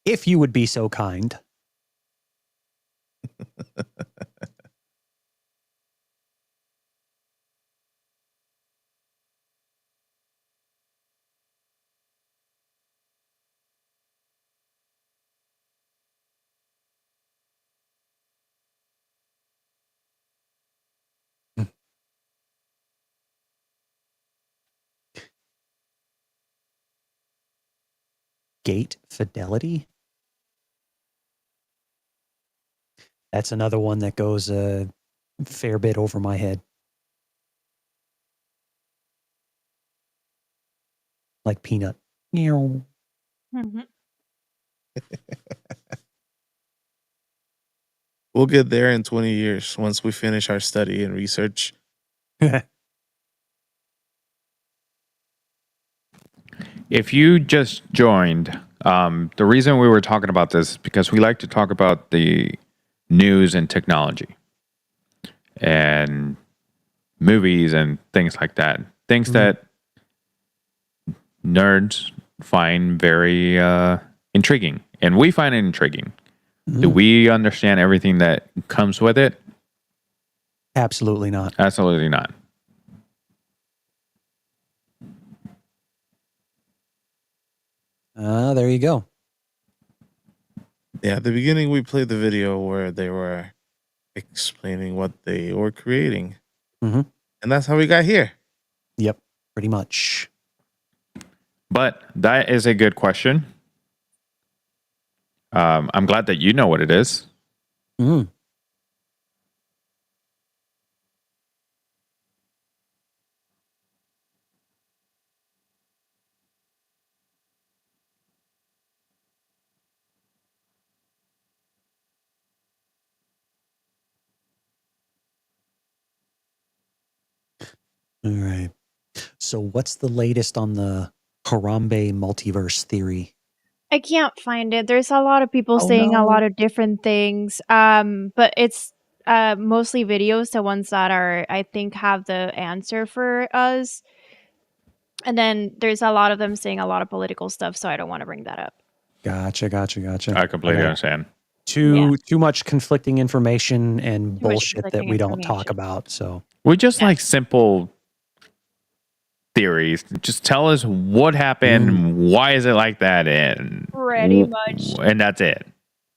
If you would be so kind. Gate fidelity? That's another one that goes a fair bit over my head. Like peanut. Mhm. We'll get there in 20 years once we finish our study and research. If you just joined, the reason we were talking about this is because we like to talk about the news and technology and movies and things like that. Things that nerds find very intriguing. And we find it intriguing. Do we understand everything that comes with it? Absolutely not. Absolutely not. There you go. Yeah, at the beginning we played the video where they were explaining what they were creating. Mhm. And that's how we got here. Yep, pretty much. But that is a good question. I'm glad that you know what it is. Mm. All right. So what's the latest on the Harambe multiverse theory? I can't find it. There's a lot of people Oh, saying a no. lot of different things. But it's mostly videos, the ones that are, I think, have the answer for us. And then there's a lot of them saying a lot of political stuff, so I don't want to bring that up. Gotcha. I completely Okay. understand. Too much conflicting information and Too much bullshit that conflicting we don't talk information. about. So We just like simple theories. Just tell us what happened, why is it like that, and Pretty much. and that's it.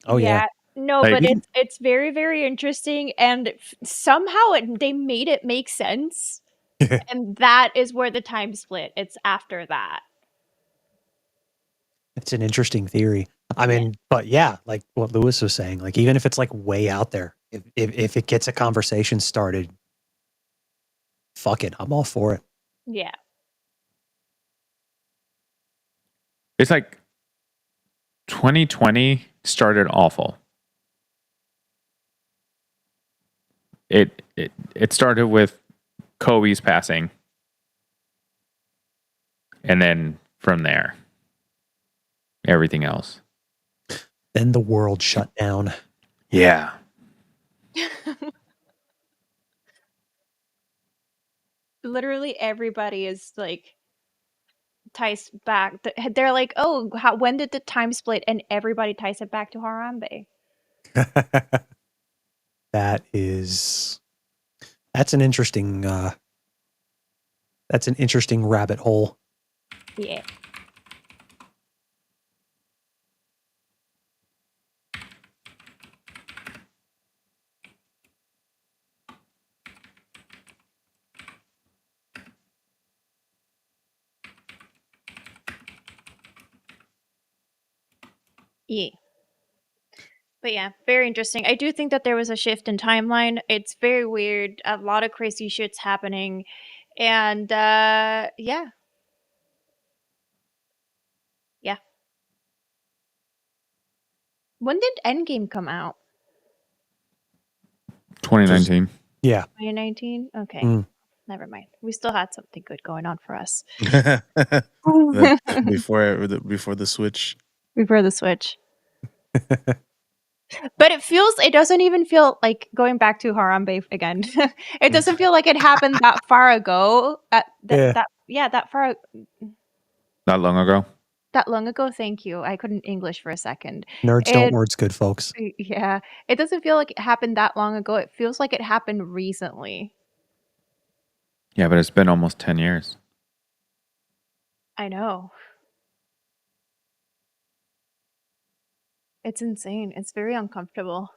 Oh yeah. No, Like- but it's very, very interesting, and somehow they made it make sense. And that is where the time split. It's after that. It's an interesting theory. I mean, but yeah, like what Lewis was saying, like even if it's like way out there, if it gets a conversation started, fuck it, I'm all for it. Yeah. It's like 2020 started awful. It started with Kobe's passing. And then from there, everything else. Then the world shut down. Yeah. Literally everybody is like ties back. They're like, oh, when did the time split? And everybody ties it back to Harambe. That's an interesting rabbit hole. Yeah. Yeah. But yeah, very interesting. I do think that there was a shift in timeline. It's very weird. A lot of crazy shit's happening. And yeah. Yeah. When did Endgame come out? 2019. Yeah. 2019? Okay. Mm. Never mind. We still had something good going on for us. before the Switch. Before the Switch. But it doesn't even feel like, going back to Harambe again, it doesn't feel like it happened that far ago. That far. Not long ago. That long ago, thank you. I couldn't English for a second. Nerds don't words good, folks. Yeah. It doesn't feel like it happened that long ago. It feels like it happened recently. Yeah, but it's been almost 10 years. I know. It's insane. It's very uncomfortable.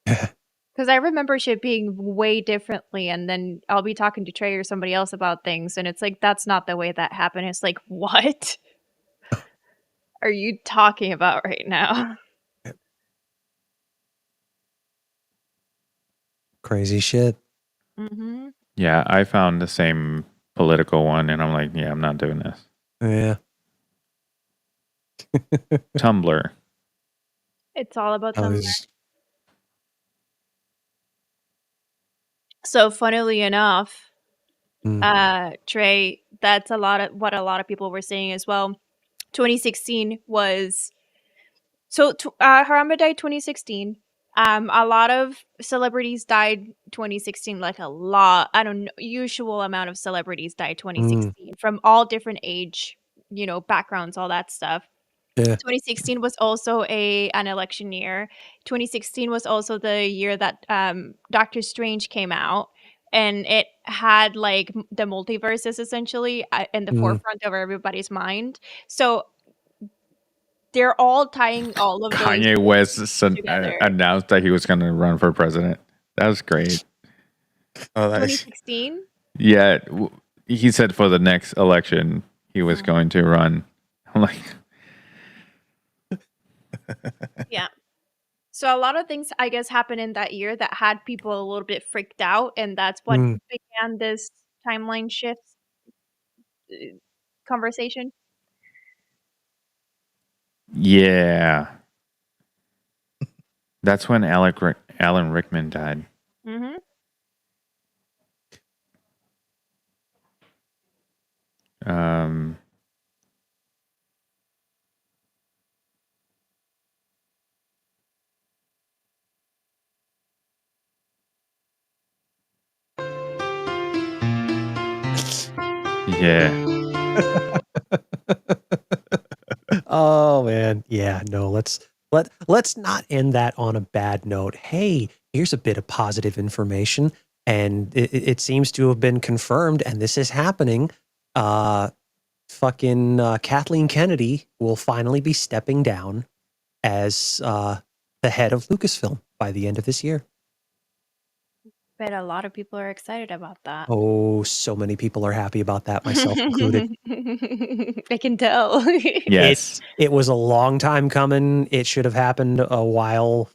Because I remember shit being way differently, and then I'll be talking to Trey or somebody else about things, and it's like, that's not the way that happened. It's like, what are you talking about right now? Crazy shit. Mm-hmm. Yeah, I found the same political one, and I'm like, yeah, I'm not doing this. Yeah. Tumblr. It's all about I them. was- So, funnily enough, Mm. Trey, that's a lot of what a lot of people were saying as well. 2016 was Harambe died 2016. A lot of celebrities died 2016, like a lot. I don't know, usual amount of celebrities died 2016 from all different age, backgrounds, all that stuff. Yeah. 2016 was also an election year. 2016 was also the year that Doctor Strange came out, and it had like the multiverses essentially in the forefront of everybody's mind. So they're all tying all of those Kanye West together. announced that he was going to run for president. That was great. Oh, 2016? Yeah, he said for the next election he was going to run. I'm like, Yeah. So a lot of things, I guess, happened in that year that had people a little bit freaked out, and that's what began this timeline shift conversation. yeah. That's when Alan Rickman died. Mm-hmm. Yeah. Oh man, yeah. No, let's not end that on a bad note. Hey, here's a bit of positive information, and it seems to have been confirmed, and this is happening. Kathleen Kennedy will finally be stepping down as the head of Lucasfilm by the end of this year. Bet a lot of people are excited about that. Oh, so many people are happy about that, myself included. I can tell. Yes. It was a long time coming. It should have happened a while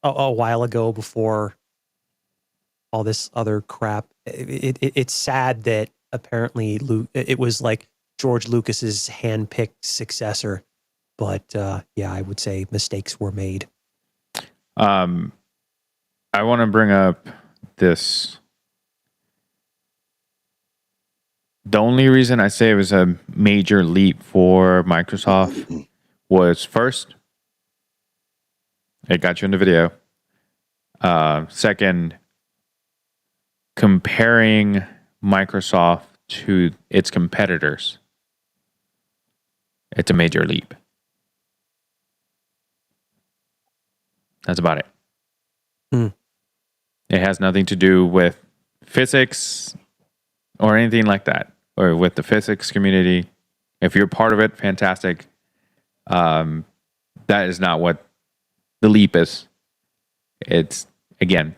ago before all this other crap. It's sad that apparently it was like George Lucas's handpicked successor, but yeah, I would say mistakes were made. I want to bring up this. The only reason I say it was a major leap for Microsoft was first, it got you in the video. Second, comparing Microsoft to its competitors, it's a major leap. That's about it. It has nothing to do with physics or anything like that, or with the physics community. If you're part of it, fantastic. That is not what the leap is. It's, again,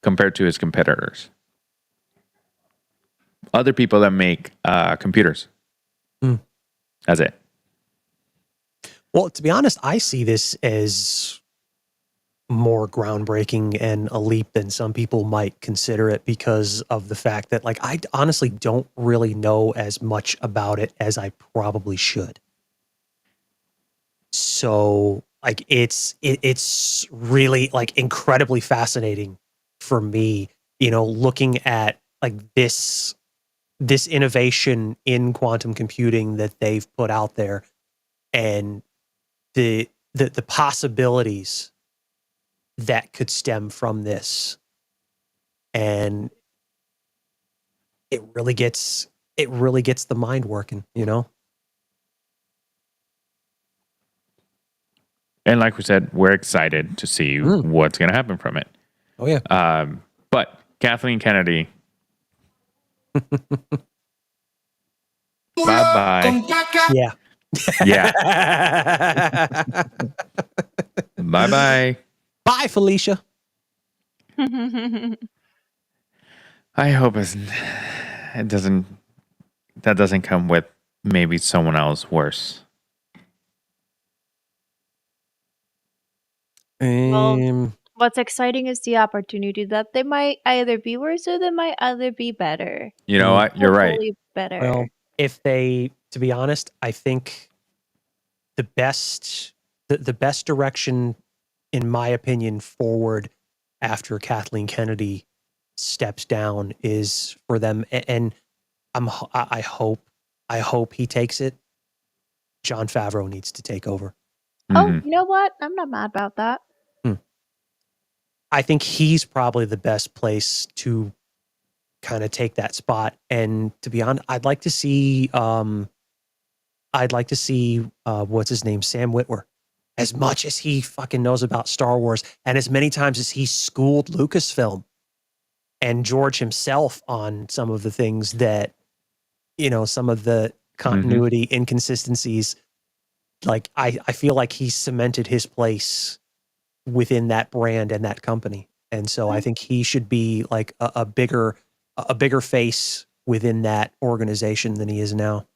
compared to its competitors. Other people that make computers. That's it. Well, to be honest, I see this as more groundbreaking and a leap than some people might consider it, because of the fact that, like, I honestly don't really know as much about it as I probably should. So, like, it's really, like, incredibly fascinating for me, looking at, like, this innovation in quantum computing that they've put out there, and the possibilities that could stem from this. And it really gets the mind working, And like we said, we're excited to see what's going to happen from it. Oh yeah. But Kathleen Kennedy, bye-bye. Yeah. Yeah. Bye-bye. Bye, Felicia. I hope that doesn't come with maybe someone else worse. What's exciting is the opportunity that they might either be worse or they might either be better. You know what? You're right. Hopefully better. Well, to be honest, I think the best direction, in my opinion, forward after Kathleen Kennedy steps down is for them, and I hope he takes it. Jon Favreau needs to take over. Oh, you know what? I'm not mad about that. I think he's probably the best place to kind of take that spot. And to be honest, I'd like to see what's his name, Sam Witwer. As much as he fucking knows about Star Wars, and as many times as he schooled Lucasfilm and George himself on some of the things that, some of the continuity inconsistencies, like I feel like he cemented his place within that brand and that company. And so I think he should be like a bigger face within that organization than he is now.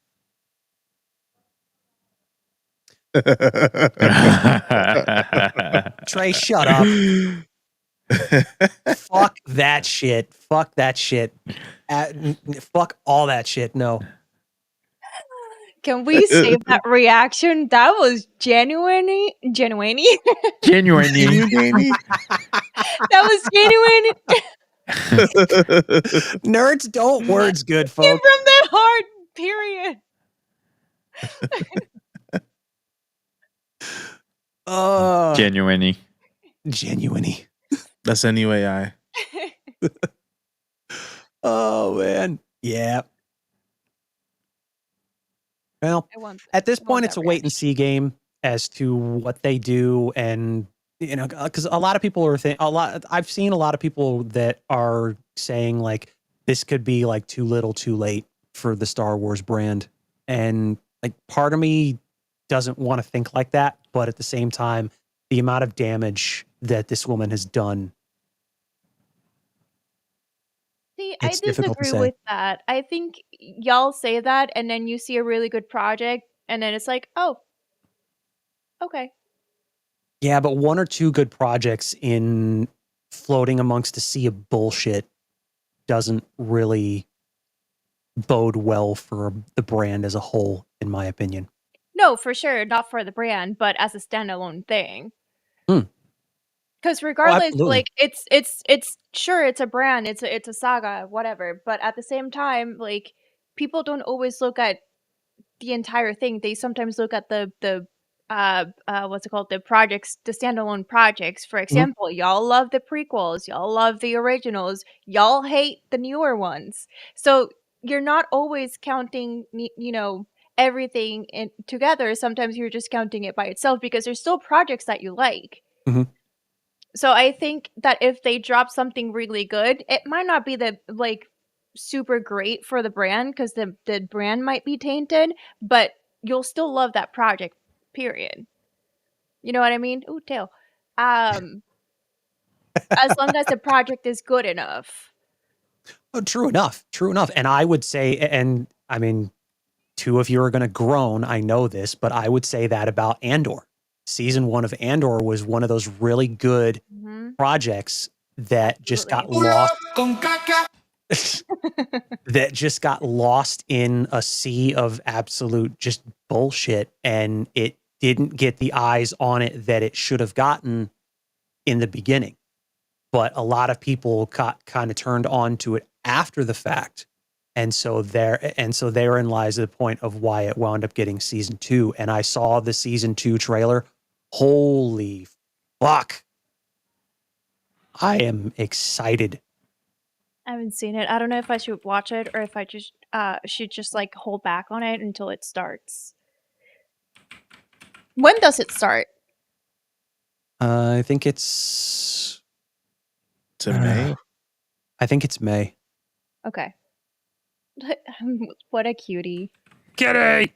Trey, shut up. Fuck that shit. Fuck that shit. Fuck all that shit. No. Can we save that reaction? That was genuinely. That was genuine. Nerds don't words good, folks. Came from the heart, period. Genuinely. That's NUAI. Oh man. Yeah. Well, at this point, it's a wait and see game as to what they do, and because a lot of people are I've seen a lot of people that are saying like this could be like too little, too late for the Star Wars brand, and like part of me doesn't want to think like that, but at the same time, the amount of damage that this woman has done. See, I disagree with that. I think y'all say that, and then you see a really good project, and then it's like, oh, okay. Yeah, but one or two good projects in floating amongst a sea of bullshit doesn't really bode well for the brand as a whole, in my opinion. No, for sure, not for the brand, but as a standalone thing. Because regardless, absolutely. like it's sure it's a brand, it's a saga, whatever. But at the same time, like people don't always look at the entire thing. They sometimes look at the what's it called, the projects, the standalone projects. For example, y'all love the prequels, y'all love the originals, y'all hate the newer ones. So you're not always counting, everything in together. Sometimes you're just counting it by itself because there's still projects that you like. Mhm. So I think that if they drop something really good, it might not be the super great for the brand because the brand might be tainted, but you'll still love that project, period. You know what I mean? Ooh, tail. Um, as long as the project is good enough. Oh, true enough. True enough. And I would say, and I mean, two of you are going to groan. I know this, but I would say that about Andor. Season 1 of Andor was one of those really good projects that just got lost. That just got lost in a sea of absolute just bullshit, and it didn't get the eyes on it that it should have gotten in the beginning. But a lot of people got kind of turned on to it after the fact. And so therein lies the point of why it wound up getting season 2. And I saw the season 2 trailer. Holy fuck. I am excited. I haven't seen it. I don't know if I should watch it or if I just should just like hold back on it until it starts. When does it start? I think it's May. I think it's May. Okay. What a cutie. Kitty!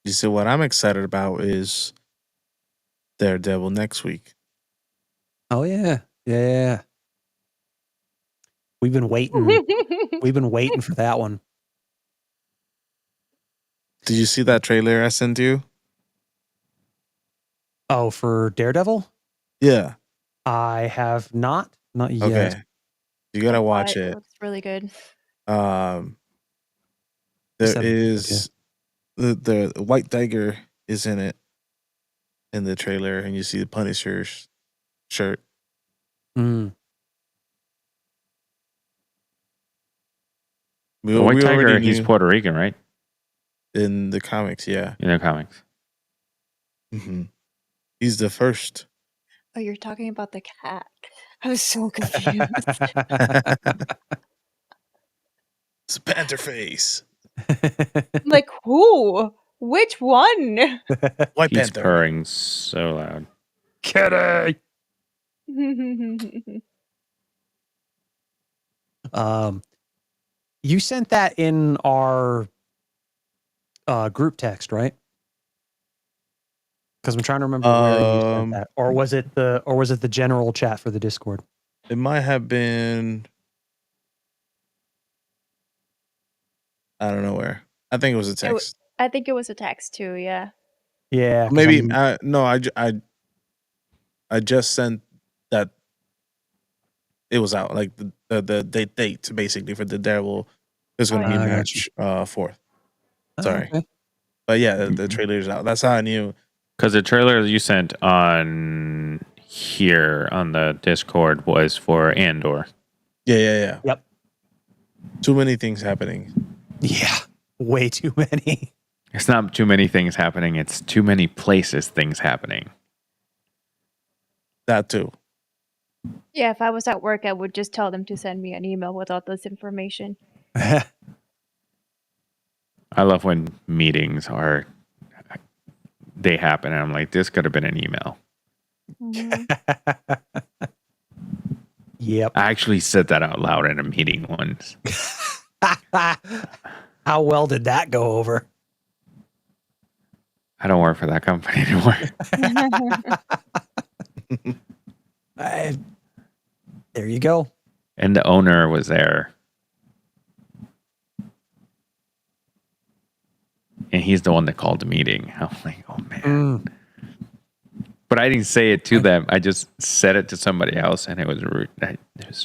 You see, what I'm excited about is Daredevil next week. Oh yeah. Yeah. We've been waiting. We've been waiting for that one. Did you see that trailer I sent you? Oh, for Daredevil? Yeah. I have not yet. Okay. You gotta watch It it. looks really good. There is the White Tiger is in it in the trailer, and you see the Punisher's shirt. Mm. The White We Tiger, already he's knew Puerto Rican, right? in the comics, yeah. In the comics. Mm-hmm. He's the first. Oh, you're talking about the cat. I was so confused. It's a panther face. Like, who? Which one? White He's Panther. purring so loud. Kitty! You sent that in our group text, right? Because I'm trying to remember where you sent that, or was it the general chat for the Discord? It might have been. I don't know where. I think it was a text. I think it was a text too. Yeah. Yeah, Maybe no. I just sent that. It was out like the date basically for the Daredevil is going to be March 4th. Sorry, okay. but yeah, the trailer's out. That's how I knew. Because the trailer you sent on here on the Discord was for Andor. Yeah. Yep. Too many things happening. Yeah, way too many. It's not too many things happening. It's too many places things happening. That too. Yeah, if I was at work, I would just tell them to send me an email with all this information. I love when meetings they happen and I'm like, this could have been an email. Yep. I actually said that out loud in a meeting once. How well did that go over? I don't work for that company anymore. There you go. And the owner was there. and he's the one that called the meeting. I'm like, oh man. But I didn't say it to them. I just said it to somebody else, and it was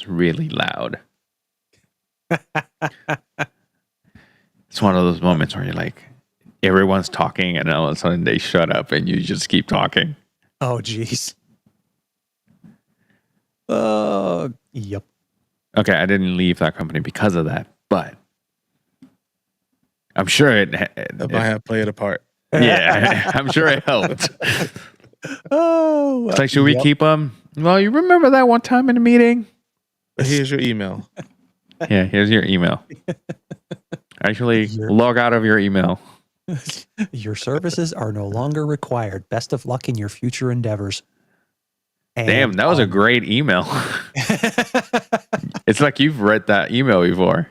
really loud. It's one of those moments where you're like, everyone's talking, and all of a sudden they shut up, and you just keep talking. Oh, jeez. Yep. Okay, I didn't leave that company because of that, but I'm sure it might have played a part. yeah, I'm sure it helped. Oh, It's like, should we keep them? Well, you remember that one time in the meeting? Here's your email. Yeah, here's your email. Actually, log out of your email. Your services are no longer required. Best of luck in your future endeavors. And, Damn, that was a great email. It's like you've read that email before.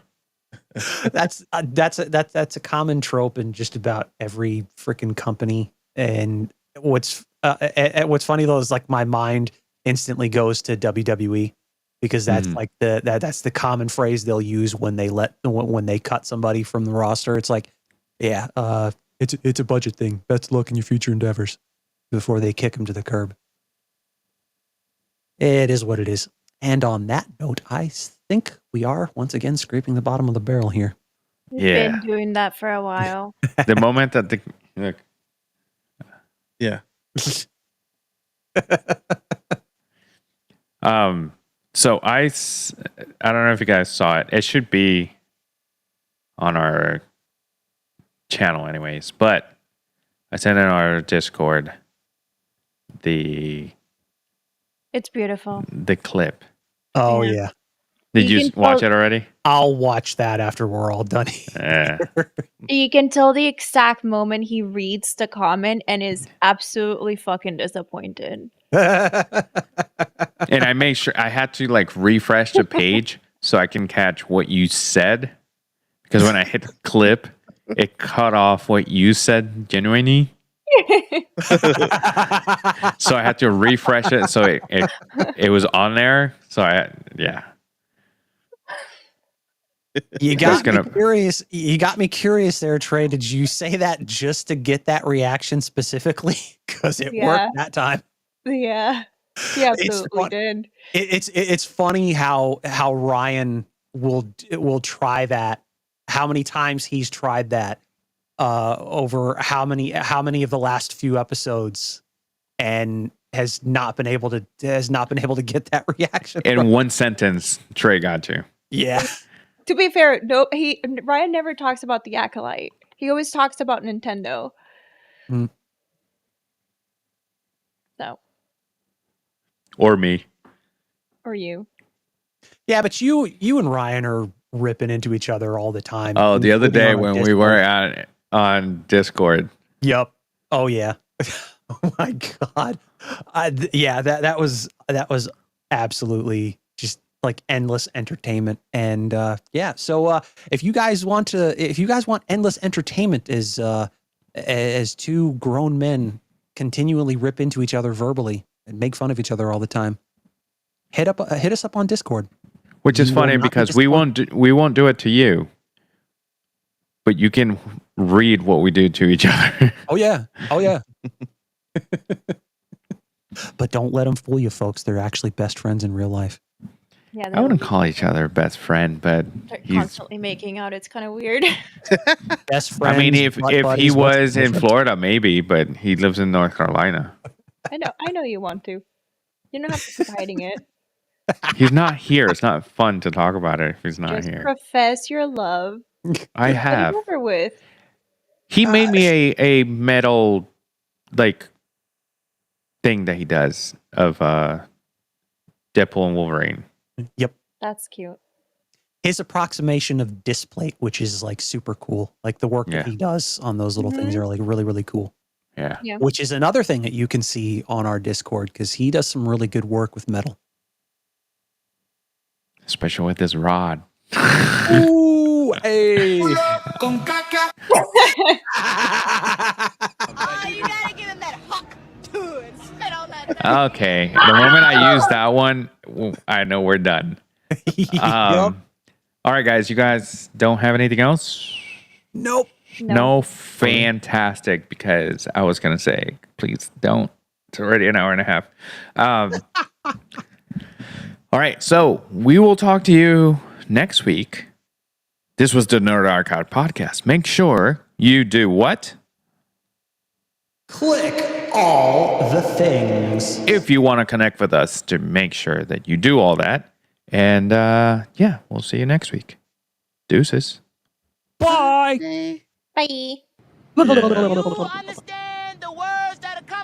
That's a common trope in just about every freaking company. And what's funny though is like my mind instantly goes to WWE because that's like that's the common phrase they'll use when they cut somebody from the roster. It's like, yeah, it's a budget thing. Best luck in your future endeavors before they kick him to the curb. It is what it is. And on that note, I think we are once again scraping the bottom of the barrel here. We've Yeah. been doing that for a while. The moment that the look, Yeah. so I don't know if you guys saw it. It should be on our channel anyways, but I sent in our Discord It's beautiful. the clip. Oh Yeah. yeah. Did You you can watch tell- it already? I'll watch that after we're all done. Yeah. You can tell the exact moment he reads the comment and is absolutely fucking disappointed. And I made sure I had to like refresh the page so I can catch what you said. Because when I hit clip, it cut off what you said genuinely. So I had to refresh it so it was on there. So yeah. You got That's me curious. You got me curious there, Trey. Did you say that just to get that reaction specifically? Because it worked that time. Yeah. He absolutely did. It's funny how Ryan will try that. How many times he's tried that over how many of the last few episodes, and has not been able to get that reaction. In one sentence, Trey got you. Yeah. To be fair, Ryan never talks about the Acolyte. He always talks about Nintendo. So. Or me. Or you. Yeah, but you and Ryan are ripping into each other all the time. Oh, the other day including on when we were on Discord. Yep. Oh yeah. Oh my god. That was absolutely just like endless entertainment. And so if you guys want endless entertainment as two grown men continually rip into each other verbally and make fun of each other all the time, hit us up on Discord. Which is funny because we won't do it to you, but you can read what we do to each other. Oh yeah. But don't let them fool you, folks. They're actually best friends in real life. Yeah, I wouldn't call each other best friend, but they're constantly making out. It's kind of weird. Best friends. I mean, if he was in Florida, maybe, but he lives in North Carolina. I know you want to. You don't have to keep hiding it. He's not here. It's not fun to talk about it if he's not Just here. profess your love. I Get have. it over with. He made me a metal like thing that he does of Deadpool and Wolverine. Yep. That's cute. His approximation of displate, which is like super cool. Like the work that he does on those little things are like really, really cool. Yeah. Which is another thing that you can see on our Discord because he does some really good work with metal. Especially with this rod. Ooh, hey. You gotta give him that huck too and spit on that. Okay. The moment I use that one, I know we're done. All right, guys. You guys don't have anything else? Nope. No, fantastic, because I was going to say, please don't. It's already an hour and a half. All right, so we will talk to you next week. This was the Nerd Archive podcast. Make sure you do what? Click all the things. If you want to connect with us, to make sure that you do all that. And yeah, we'll see you next week. Deuces. Bye. Bye. You on the